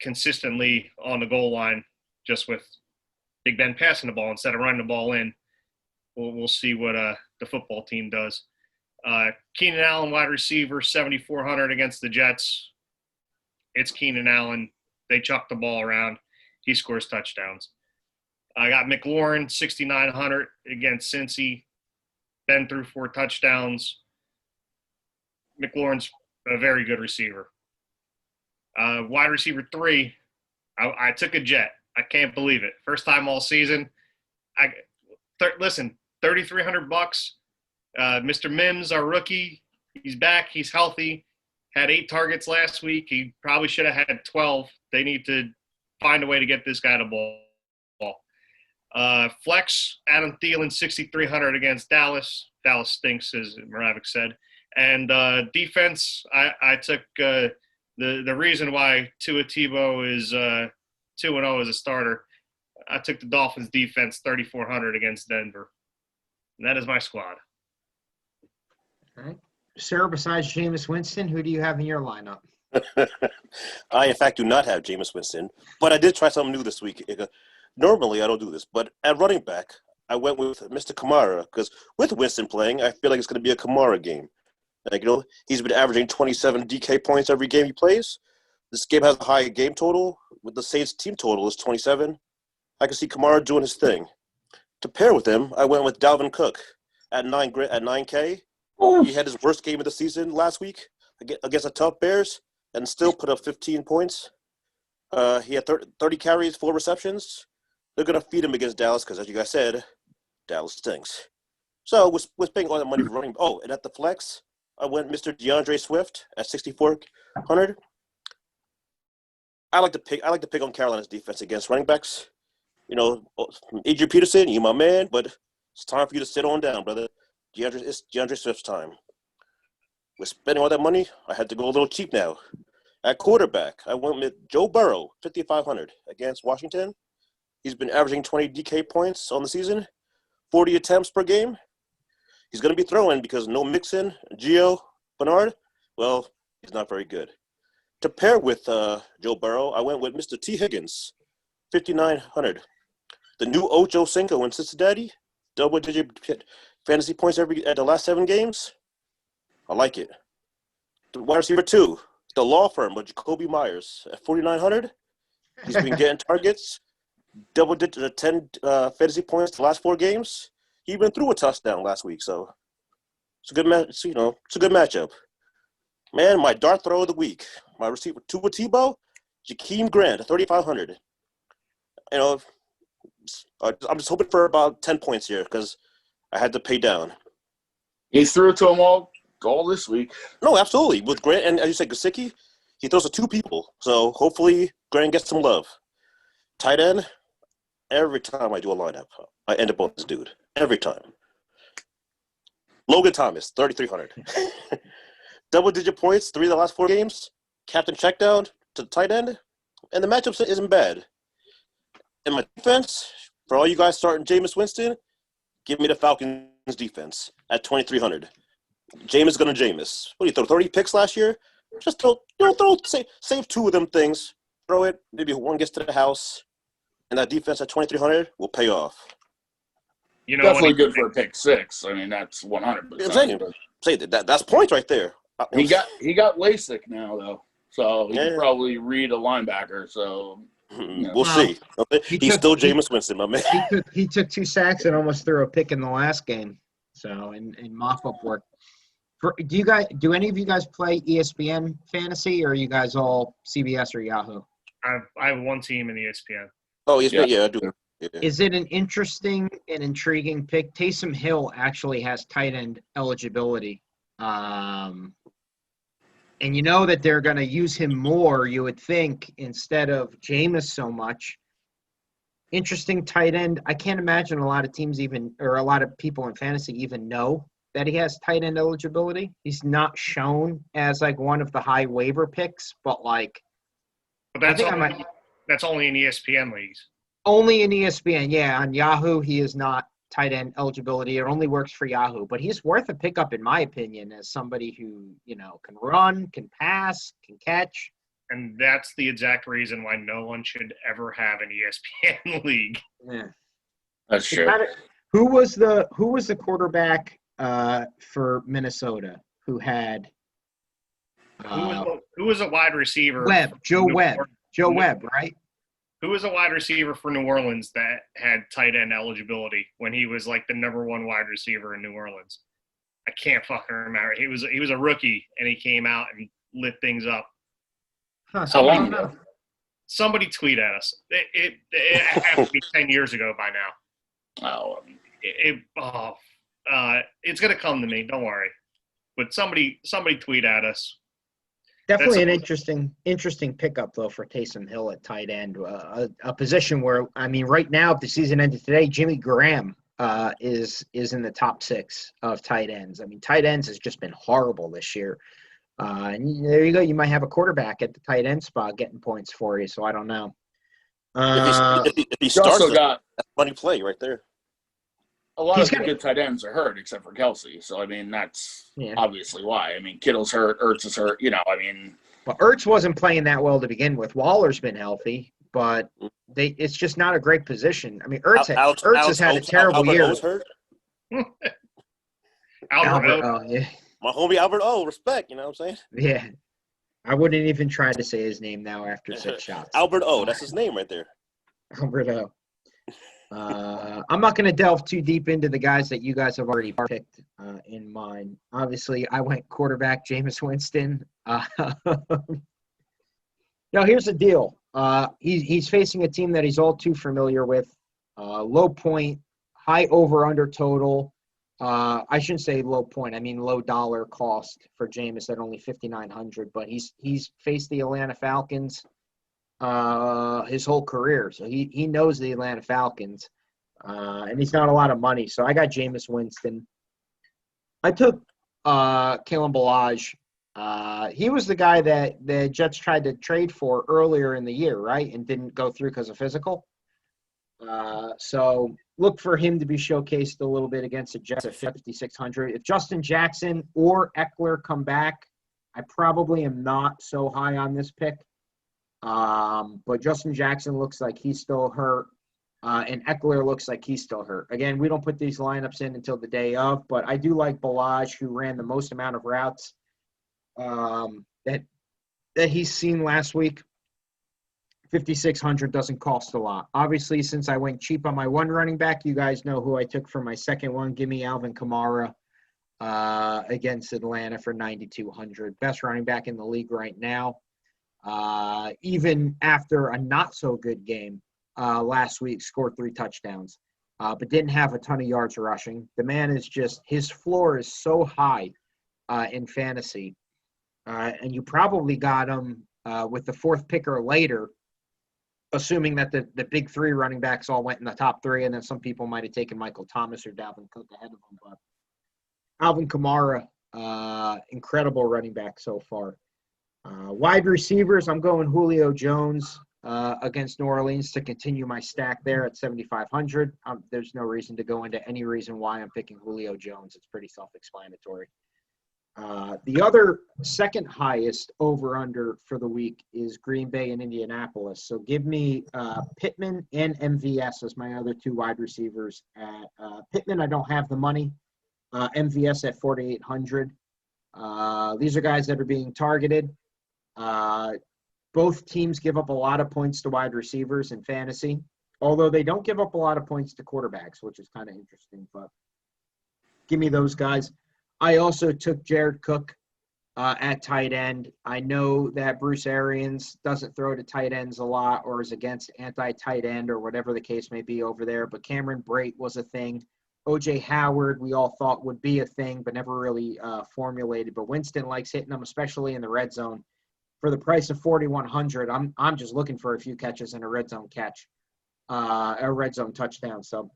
consistently on the goal line just with Big Ben passing the ball instead of running the ball in. We'll see what the football team does. Keenan Allen, wide receiver, 7,400 against the Jets. It's Keenan Allen. They chuck the ball around. He scores touchdowns. I got McLaurin, 6,900 against Cincy. Ben threw 4 touchdowns. McLaurin's a very good receiver. Wide receiver 3, I took a jet. I can't believe it. First time all season. Listen, $3,300. Mr. Mims, our rookie, he's back. He's healthy. Had 8 targets last week. He probably should have had 12. They need to find a way to get this guy the ball. Flex, Adam Thielen, 6,300 against Dallas. Dallas stinks, as Moravik said. And defense, I took the reason why Tua Tebow is 2-0 as a starter. I took the Dolphins defense, 3,400 against Denver. And that is my squad. All right. Sarah, besides Jameis Winston, who do you have in your lineup? I, in fact, do not have Jameis Winston, but I did try something new this week. Normally, I don't do this, but at running back, I went with Mr. Kamara because with Winston playing, I feel like it's going to be a Kamara game. Like, he's been averaging 27 DK points every game he plays. This game has a high game total. With the Saints team total is 27. I can see Kamara doing his thing. To pair with him, I went with Dalvin Cook at 9K. He had his worst game of the season last week against the tough Bears and still put up 15 points. He had 30 carries, 4 receptions. They're going to feed him against Dallas because, as you guys said, Dallas stinks. So we're paying all that money for running. Oh, and at the flex, I went Mr. DeAndre Swift at 6,400. I like to pick on Carolina's defense against running backs. Adrian Peterson, you my man, but it's time for you to sit on down, brother. It's DeAndre Swift's time. We're spending all that money. I had to go a little cheap now. At quarterback, I went with Joe Burrow, 5,500 against Washington. He's been averaging 20 DK points on the season, 40 attempts per game. He's going to be throwing because no Mixon, Gio, Bernard, well, he's not very good. To pair with Joe Burrow, I went with Mr. T. Higgins, 5,900. The new Ocho Cinco in Cincinnati, double-digit fantasy points at the last 7 games. I like it. The wide receiver 2, the law firm of Jacoby Myers at 4,900. He's been getting targets, double-digit 10 fantasy points the last 4 games. He even threw a touchdown last week, so it's a good match. It's a good matchup. Man, my dart throw of the week, my receiver Tua Tebow, Jakeem Grant, 3,500. I'm just hoping for about 10 points here because I had to pay down. He threw it to them all this week. No, absolutely. With Grant and, as you said, Gesicki, he throws to 2 people. So hopefully Grant gets some love. Tight end, every time I do a lineup, I end up on this dude. Every time. Logan Thomas, 3,300. Double-digit points, 3 of the last 4 games. Captain checkdown to the tight end. And the matchup isn't bad. In my defense, for all you guys starting Jameis Winston, give me the Falcons defense at 2,300. Jameis gonna Jameis. What do you throw? 30 picks last year? Just save 2 of them things. Throw it. Maybe one gets to the house, and that defense at 2,300 will pay off. Definitely good for a pick 6. I mean, that's 100%. That's points right there. He got LASIK now though, so he can probably read a linebacker. So we'll see. He's still Jameis Winston, my man. He took 2 sacks and almost threw a pick in the last game. So in mop-up work. Do any of you guys play ESPN fantasy, or are you guys all CBS or Yahoo? I have one team in ESPN. Oh, ESPN, yeah I do. Yeah. Is it an interesting and intriguing pick? Taysom Hill actually has tight end eligibility. And you know that they're going to use him more, you would think, instead of Jameis so much. Interesting tight end. I can't imagine a lot of teams or a lot of people in fantasy even know that he has tight end eligibility. He's not shown as like one of the high waiver picks, but that's only in ESPN leagues. Only in ESPN, yeah. On Yahoo, he is not tight end eligibility. It only works for Yahoo, but he's worth a pickup in my opinion as somebody who, can run, can pass, can catch. And that's the exact reason why no one should ever have an ESPN league. Yeah. That's true. Who was the quarterback for Minnesota who had who was a wide receiver? Joe Webb, right? Who was a wide receiver for New Orleans that had tight end eligibility when he was like the number one wide receiver in New Orleans? I can't fucking remember. He was a rookie and he came out and lit things up. How long ago? Somebody tweet at us. It has to be 10 years ago by now. Oh, It's gonna come to me. Don't worry. But somebody tweet at us. Definitely an interesting pickup though for Taysom Hill at tight end, a position where right now if the season ended today, Jimmy Graham is in the top 6 of tight ends. Tight ends has just been horrible this year. And there you go. You might have a quarterback at the tight end spot getting points for you. So I don't know. If he starts, also got that's money play right there. a lot of the good tight ends are hurt except for Kelsey. So that's obviously why. Kittle's hurt, Ertz is hurt. Well, Ertz wasn't playing that well to begin with. Waller's been healthy, but it's just not a great position. Ertz has had a terrible year. O's hurt? Albert O. Yeah. My homie Albert O. Respect, you know what I'm saying? Yeah. I wouldn't even try to say his name now after 6 shots. Albert O. That's his name right there. Albert O. I'm not going to delve too deep into the guys that you guys have already picked in mine. Obviously, I went quarterback Jameis Winston. Now, here's the deal. He's facing a team that he's all too familiar with. Low point, high over-under total. I shouldn't say low point. Low dollar cost for Jameis at only $5,900. But he's faced the Atlanta Falcons his whole career, so he knows the Atlanta Falcons, and he's not a lot of money. So I got Jameis Winston. I took Kalen Ballage. He was the guy that the Jets tried to trade for earlier in the year, right, and didn't go through because of physical. So look for him to be showcased a little bit against the Jets at 5,600. If Justin Jackson or Eckler come back, I probably am not so high on this pick. But Justin Jackson looks like he's still hurt, and Eckler looks like he's still hurt. Again, we don't put these lineups in until the day of, but I do like Ballage, who ran the most amount of routes that he's seen last week. 5,600 doesn't cost a lot. Obviously, since I went cheap on my one running back, you guys know who I took for my second one. Give me Alvin Kamara against Atlanta for 9,200. Best running back in the league right now. Even after a not-so-good game last week, scored 3 touchdowns, but didn't have a ton of yards rushing. The man is just – his floor is so high in fantasy, and you probably got him with the 4th pick or later, assuming that the big 3 running backs all went in the top 3, and then some people might have taken Michael Thomas or Dalvin Cook ahead of him. But Alvin Kamara, incredible running back so far. Wide receivers, I'm going Julio Jones against New Orleans to continue my stack there at 7,500. There's no reason to go into any reason why I'm picking Julio Jones. It's pretty self-explanatory. The other second highest over-under for the week is Green Bay and Indianapolis. So give me Pittman and MVS as my other 2 wide receivers. Pittman, I don't have the money. MVS at 4,800. These are guys that are being targeted. Both teams give up a lot of points to wide receivers in fantasy, although they don't give up a lot of points to quarterbacks, which is kind of interesting. But give me those guys. I also took Jared Cook at tight end. I know that Bruce Arians doesn't throw to tight ends a lot or is against anti-tight end or whatever the case may be over there, but Cameron Brate was a thing. O.J. Howard, we all thought would be a thing, but never really formulated. But Winston likes hitting them, especially in the red zone. For the price of $4,100, I'm just looking for a few catches and a red zone catch, a red zone touchdown. So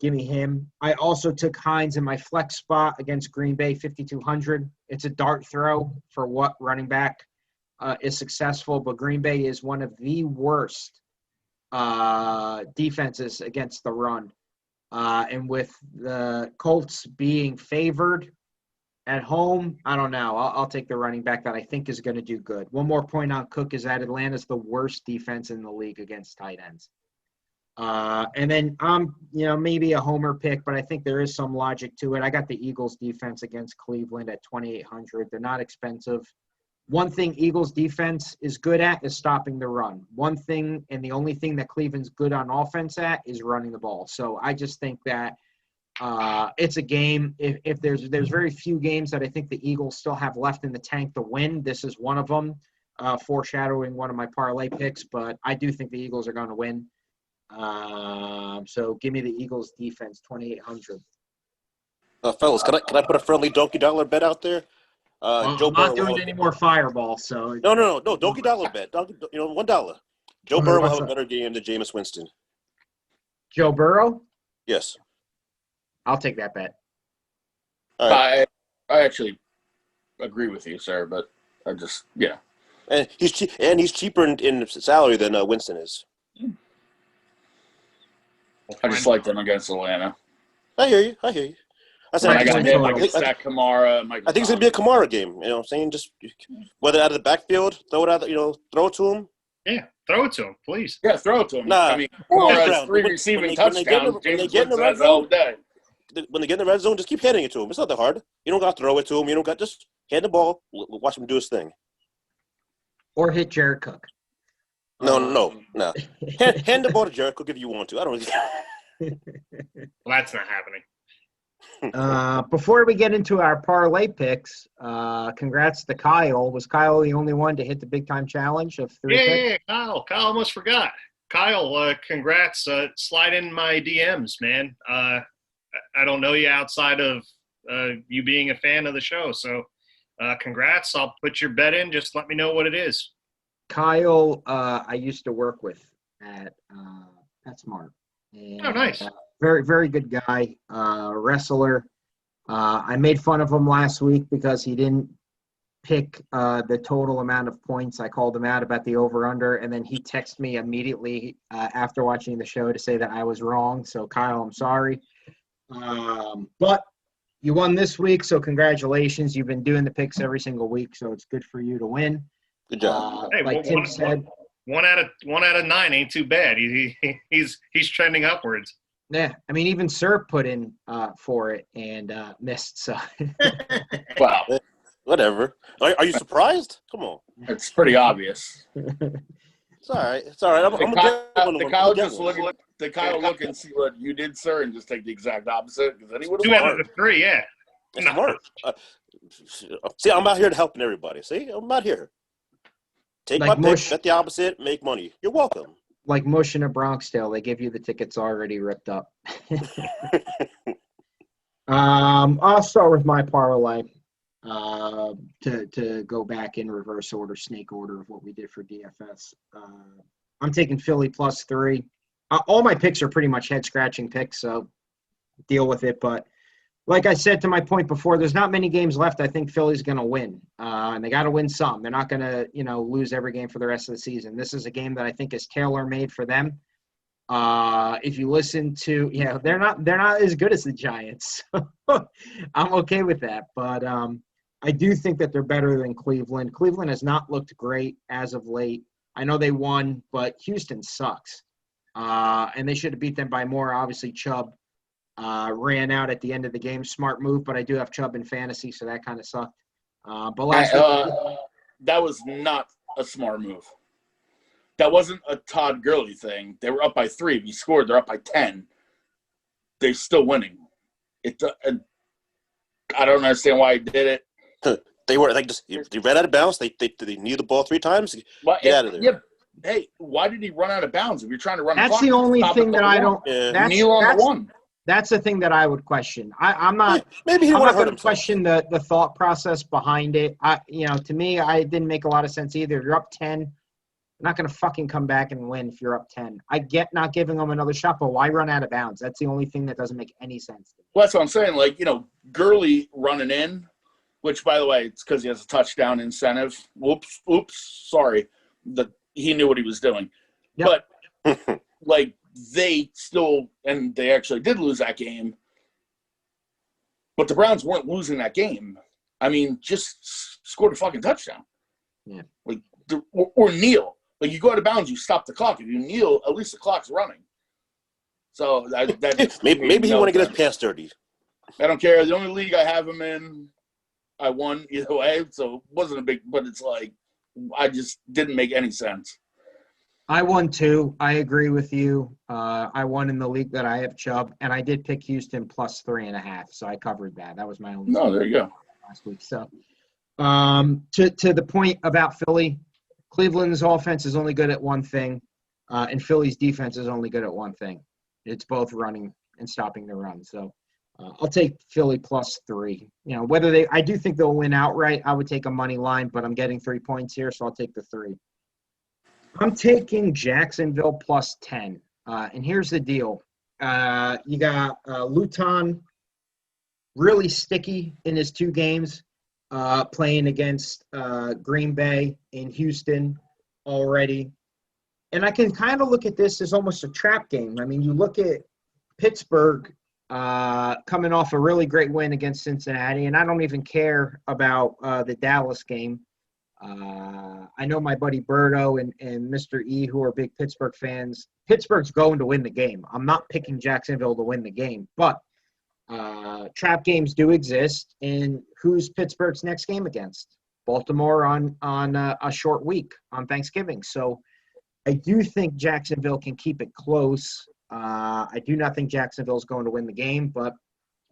give me him. I also took Hines in my flex spot against Green Bay, 5,200. It's a dart throw for what running back is successful, but Green Bay is one of the worst defenses against the run. And with the Colts being favored at home, I don't know. I'll take the running back that I think is going to do good. One more point on Cook is that Atlanta's the worst defense in the league against tight ends. And then maybe a homer pick, but I think there is some logic to it. I got the Eagles defense against Cleveland at 2,800. They're not expensive. One thing Eagles defense is good at is stopping the run. One thing, and the only thing that Cleveland's good on offense at is running the ball. So I just think that it's a game. If there's very few games that I think the Eagles still have left in the tank to win, this is one of them, foreshadowing one of my parlay picks. But I do think the Eagles are going to win. So give me the Eagles defense, 2,800. Fellas, can I put a friendly donkey dollar bet out there? Joe I'm Burrow not doing any more fireball, so No, donkey dollar bet. $1. Joe Burrow will have a better game than Jameis Winston. Joe Burrow? Yes. I'll take that bet. All right. I actually agree with you, sir, but I just And he's cheaper in salary than Winston is. I just like them against Atlanta. I hear you. I said And I got him I against Zach Kamara. I think it's gonna be a Kamara game. You know what I'm saying? Just whether out of the backfield, throw it to him. Yeah, throw it to him, please. Yeah, throw it to him. Nah. I mean, Kamara has Round. 3 When receiving they touchdowns. get in the James red Winston has all zone, day. When they get in the red zone, just keep handing it to him. It's not that hard. You don't got to throw it to him. You don't got just hand the ball. Watch him do his thing. Or hit Jared Cook. No. Hand the ball to Jared Cook if you want to. I don't. Well, that's not happening. Before we get into our parlay picks, congrats to Kyle. Was Kyle the only one to hit the big time challenge of 3 picks? Yeah, Kyle. Kyle almost forgot. Kyle, congrats. Slide in my DMs, man. I don't know you outside of you being a fan of the show. So congrats. I'll put your bet in. Just let me know what it is. Kyle, I used to work with at PetSmart. And, Oh, nice. Very, very good guy, wrestler. I made fun of him last week because he didn't pick the total amount of points. I called him out about the over-under, and then he texted me immediately after watching the show to say that I was wrong. So, Kyle, I'm sorry. But you won this week, so congratulations. You've been doing the picks every single week, so it's good for you to win. Good job. Hey, like Tim said. One out of 9 ain't too bad. He's trending upwards. Yeah, I mean, even Sir put in for it and missed. So, Wow, Whatever. Are you surprised? Come on. it's pretty obvious. It's all right. I'm The Kyle just look and see what you did, sir, and just take the exact opposite because then he would 2 have out won. of 3, yeah. It's smart. See, I'm out here to helping everybody. See, I'm out here. Take Like my Mush. pick, bet the opposite, make money. You're welcome. like Mush in a Bronx Tale, they give you the tickets already ripped up. I'll start with my parlay to go back in reverse order, snake order of what we did for DFS. I'm taking Philly +3. All my picks are pretty much head-scratching picks, so deal with it. But like I said to my point before, there's not many games left. I think Philly's going to win, and they got to win some. They're not going to, lose every game for the rest of the season. This is a game that I think is tailor-made for them. If you listen to, they're not as good as the Giants. I'm okay with that, but I do think that they're better than Cleveland. Cleveland has not looked great as of late. I know they won, but Houston sucks, and they should have beat them by more. Obviously, Chubb ran out at the end of the game. Smart move, but I do have Chubb in fantasy, so that kind of sucked. But last week, that was not a smart move. That wasn't a Todd Gurley thing. They were up by 3. If he scored, they're up by 10. They're still winning. I don't understand why he did it. They were like they ran out of bounds. They needed the ball 3 times. Get out of there. Yeah. Hey, why did he run out of bounds? If you're trying to run, that's the only thing that I don't. Yeah. Kneel on the one. That's the thing that I would question. I'm not. Maybe he I'm want not to hurt going to himself. question the thought process behind it. To me, I didn't make a lot of sense either. You're up 10. You're not going to fucking come back and win if you're up 10. I get not giving them another shot, but why run out of bounds? That's the only thing that doesn't make any sense to me. Well, that's what I'm saying. Like, Gurley running in, which, by the way, it's because he has a touchdown incentive. Oops, sorry. He knew what he was doing. Yep. But, like, they still, and they actually did lose that game, but the Browns weren't losing that game. I mean, just scored a fucking touchdown. Yeah. Like, or kneel. Like, you go out of bounds, you stop the clock. If you kneel, at least the clock's running. So that maybe he want to get his pants dirty. I don't care. The only league I have him in, I won either way, so it wasn't a big. But it's like I just didn't make any sense. I won too. I agree with you. I won in the league that I have Chubb, and I did pick Houston plus 3.5, so I covered that. That was my only. No, there you go. Last week. So, to the point about Philly, Cleveland's offense is only good at one thing, and Philly's defense is only good at one thing. It's both running and stopping the run. So, I'll take Philly plus 3. You know, whether I do think they'll win outright. I would take a money line, but I'm getting 3 points here, so I'll take the 3. I'm taking Jacksonville plus 10. And here's the deal. You got Luton really sticky in his 2 games, playing against Green Bay and Houston already. And I can kind of look at this as almost a trap game. I mean, you look at Pittsburgh coming off a really great win against Cincinnati, and I don't even care about the Dallas game. I know my buddy Berto and Mr. E, who are big Pittsburgh fans. Pittsburgh's going to win the game. I'm not picking Jacksonville to win the game, but trap games do exist. And who's Pittsburgh's next game against? Baltimore on a short week on Thanksgiving. So I do think Jacksonville can keep it close. I do not think Jacksonville is going to win the game, but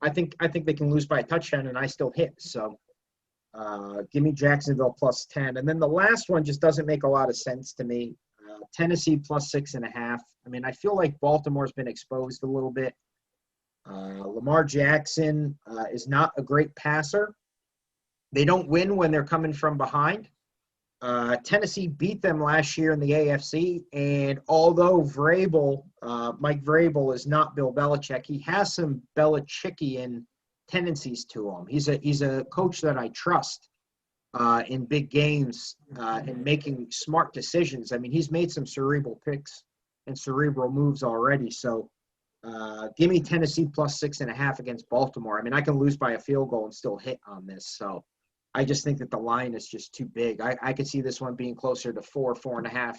I think they can lose by a touchdown, and I still hit. So give me Jacksonville plus 10. And then the last one just doesn't make a lot of sense to me. Tennessee plus 6.5. I mean, I feel like Baltimore's been exposed a little bit. Lamar Jackson is not a great passer. They don't win when they're coming from behind. Tennessee beat them last year in the AFC, and although Mike Vrabel is not Bill Belichick, he has some Belichickian tendencies to him. He's a coach that I trust in big games and making smart decisions. I mean, he's made some cerebral picks and cerebral moves already. So give me Tennessee plus 6.5 against Baltimore. I mean, I can lose by a field goal and still hit on this. So I just think that the line is just too big. I could see this one being closer to 4.5,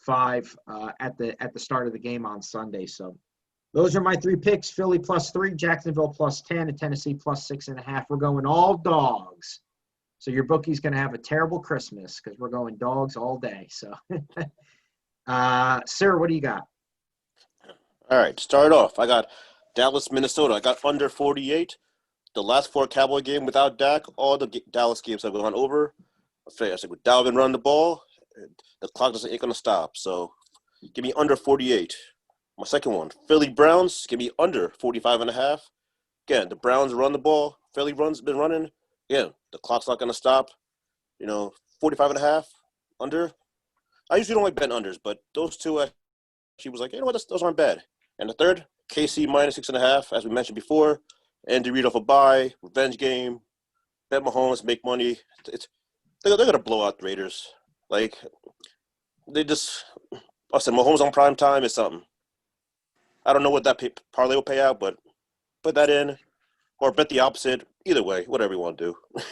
5 at the start of the game on Sunday. So those are my 3 picks: Philly plus 3, Jacksonville plus 10, and Tennessee plus 6.5. We're going all dogs. So your bookie's going to have a terrible Christmas because we're going dogs all day. So, sir, what do you got? All right, start off. I got Dallas, Minnesota. I got under 48. The last 4 Cowboy game without Dak, all the Dallas games have gone over. I said with Dalvin running the ball, the clock ain't going to stop. So give me under 48. My second one, Philly Browns, give me under 45.5. Again, the Browns run the ball. Philly been running. Again, the clock's not going to stop. 45.5, under. I usually don't like betting unders, but those two, she was like, you know what, those aren't bad. And the third, KC minus 6.5, as we mentioned before. Andy Reid off a bye, revenge game, bet Mahomes, make money. They're going to blow out the Raiders. Like, I said, Mahomes on prime time is something. I don't know what that parlay will pay out, but put that in or bet the opposite. Either way, whatever you want to do.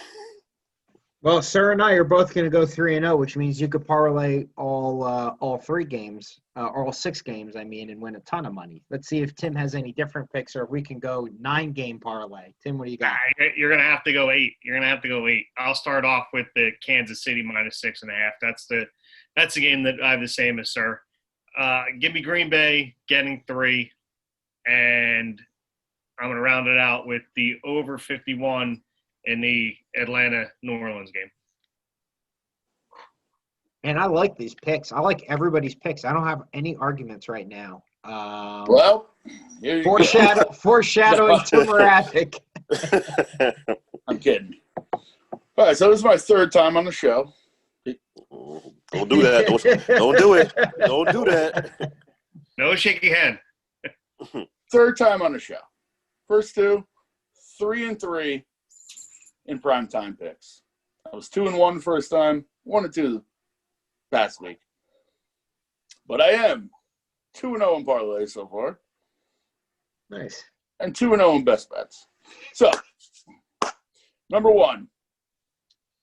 Well, sir and I are both going to go 3-0, which means you could parlay all 3 games, or all 6 games, I mean, and win a ton of money. Let's see if Tim has any different picks, or if we can go 9-game parlay. Tim, what do you got? You're going to have to go 8. You're going to have to go 8. I'll start off with the Kansas City minus 6.5. That's the game that I have the same as sir. Give me Green Bay getting 3, and I'm going to round it out with the over 51 in the Atlanta-New Orleans game. And I like these picks. I like everybody's picks. I don't have any arguments right now. Well, foreshadowing Timoradic. I'm kidding. All right, so this is my 3rd time on the show. Don't do that. Don't do it. Don't do that. No shaky hand. 3rd time on the show. First 2, 3-3 in primetime picks. I was 2-1 first time, 1-2 past week. But I am 2-0 in parlay so far. Nice. And 2-0 in best bets. So, number one,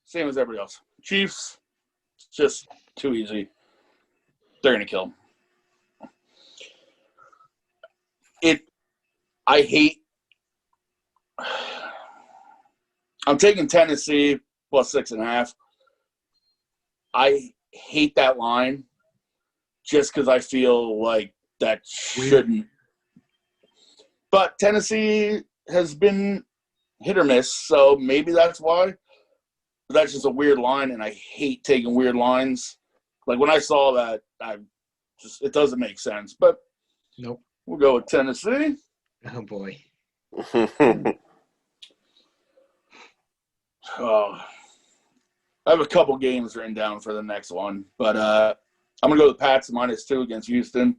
same as everybody else. Chiefs, just too easy. They're going to kill them. I'm taking Tennessee plus 6.5. I hate that line just because I feel like that shouldn't. But Tennessee has been hit or miss, so maybe that's why. But that's just a weird line, and I hate taking weird lines. Like when I saw that, it doesn't make sense. But Nope. We'll go with Tennessee. Oh boy. Oh, I have a couple games written down for the next one, but I'm gonna go with Pats -2 against Houston.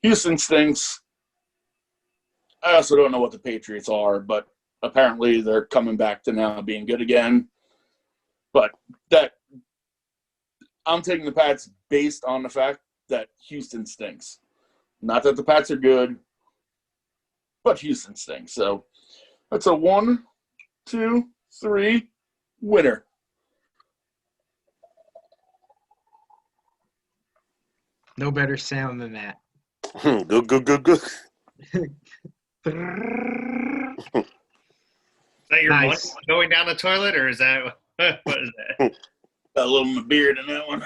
Houston stinks. I also don't know what the Patriots are, but apparently they're coming back to now being good again. But I'm taking the Pats based on the fact that Houston stinks. Not that the Pats are good, but Houston stinks. So that's a 1, 2, 3 winner. No better sound than that. Good. Is that your Nice. money going down the toilet, or is that what is that? Got a little in my beard in that one.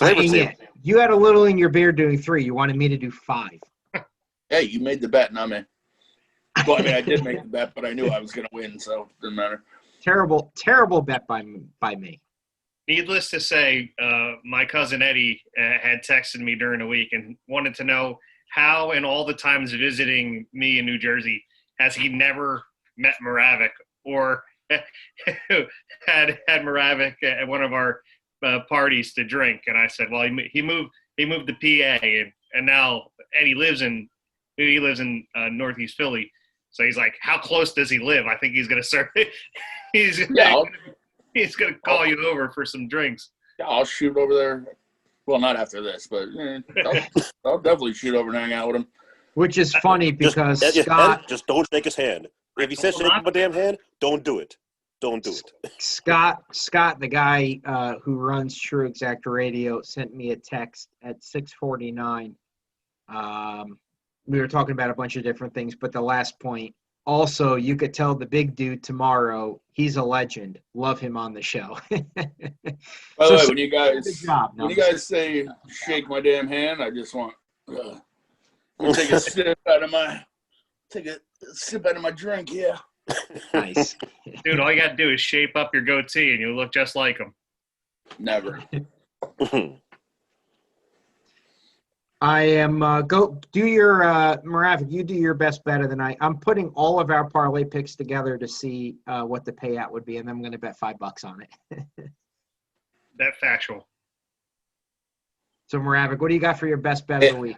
Yeah, you had a little in your beard doing 3. You wanted me to do 5. Hey, you made the bet, not me. Well, I mean, I did make the bet, but I knew I was going to win, so it didn't matter. Terrible bet by me. Needless to say, my cousin Eddie had texted me during the week and wanted to know how, in all the times visiting me in New Jersey, has he never met Moravik or had Moravik at one of our parties to drink. And I said, well, he moved to PA, and now Eddie lives in Northeast Philly. So he's like, how close does he live? I think he's gonna serve it. He's gonna call you over for some drinks. Yeah, I'll shoot over there. Well, not after this, but I'll definitely shoot over and hang out with him. Which is funny because Scott just don't shake his hand. If he says shake my damn hand, don't do it. Don't do it. Scott, the guy who runs TruExact Radio, sent me a text at 6:49. We were talking about a bunch of different things, but the last point, also, you could tell the big dude tomorrow, he's a legend. Love him on the show. By the way, when you guys say shake my damn hand, I just want to take a sip out of my drink, yeah. Nice. Dude, all you got to do is shape up your goatee and you'll look just like him. Never. I am do your Moravik, you do your best bet of the night. I'm putting all of our parlay picks together to see what the payout would be, and then I'm going to bet $5 on it. That factual. So Moravik, what do you got for your best bet of the week?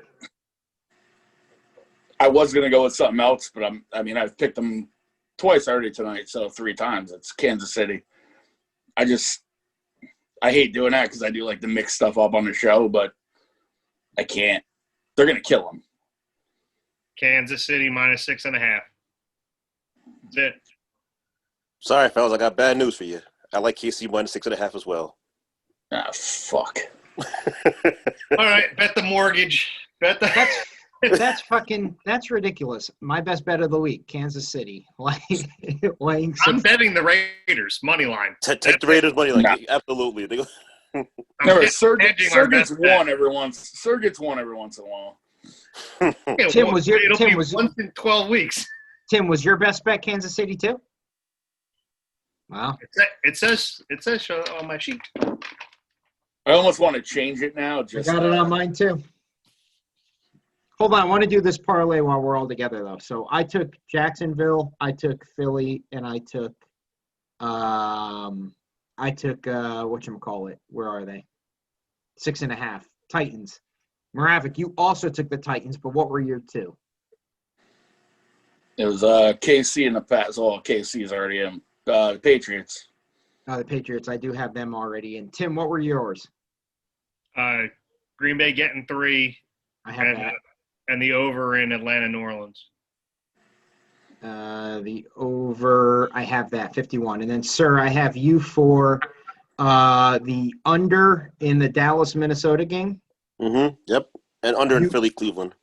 I was going to go with something else, but I've picked them twice already tonight, so 3 times. It's Kansas City. I hate doing that because I do like to mix stuff up on the show, but I can't. They're going to kill them. Kansas City -6.5. That's it. Sorry, fellas, I got bad news for you. I like KC -6.5 as well. Ah, fuck. All right, bet the mortgage. That's ridiculous. My best bet of the week, Kansas City. Laying I'm betting the Raiders money line. Take the Raiders money line. Nah. Absolutely. Remember, Sir gets one every once. Sir gets one every once in a while. Tim, was once in 12 weeks. Tim, was your best bet Kansas City too? Wow. It says on my sheet. I almost want to change it now. I got it on mine too. Hold on, I want to do this parlay while we're all together though. So I took Jacksonville, I took Philly, and I took whatchamacallit. Where are they? 6.5. Titans. Moravik, you also took the Titans, but what were your 2? It was KC and the Pats. Oh, KC's already in. The Patriots. The Patriots, I do have them already in. Tim, what were yours? Green Bay getting 3, I have that. and the over in Atlanta, New Orleans. The over, I have that, 51. And then, sir, I have you for the under in the Dallas-Minnesota game. Mm-hmm. Yep. And under in You- Philly, Cleveland.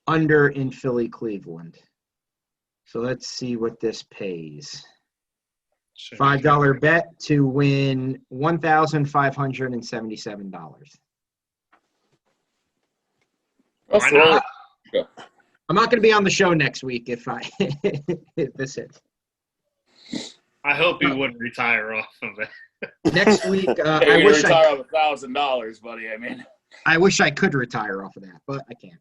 Under in Philly, Cleveland. So let's see what this pays. $5 bet to win $1,577. Let's Why throw not? it. I'm not going to be on the show next week if if this hits. I hope he wouldn't retire off of it. Next week, Hey, I you're wish gonna retire off $1,000, buddy. I mean, I wish I could retire off of that, but I can't.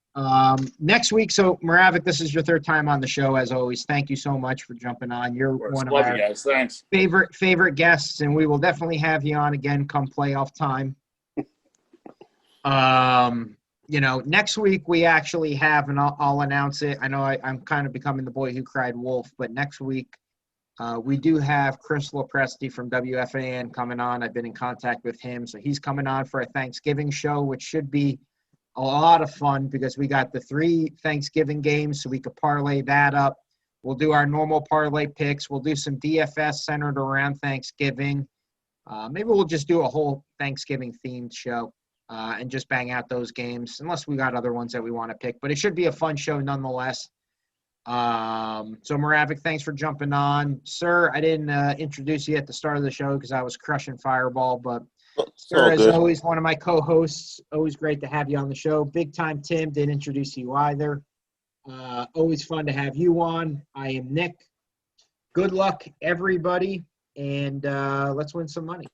Next week, so Moravik, this is your third time on the show, as always. Thank you so much for jumping on. You're one of love our you guys. Thanks. favorite guests, and we will definitely have you on again come playoff time. Next week we actually have, and I'll announce it. I know I'm kind of becoming the boy who cried wolf, but next week we do have Chris Lopresti from WFAN coming on. I've been in contact with him, so he's coming on for a Thanksgiving show, which should be a lot of fun because we got the 3 Thanksgiving games, so we could parlay that up. We'll do our normal parlay picks. We'll do some DFS centered around Thanksgiving. Maybe we'll just do a whole Thanksgiving-themed show and just bang out those games, unless we got other ones that we want to pick. But it should be a fun show nonetheless. So Moravik, thanks for jumping on. Sir, I didn't introduce you at the start of the show because I was crushing Fireball, but sir, as always, one of my co-hosts, always great to have you on the show. Big Time Tim didn't introduce you either. Always fun to have you on. I am Nick. Good luck, everybody, and let's win some money.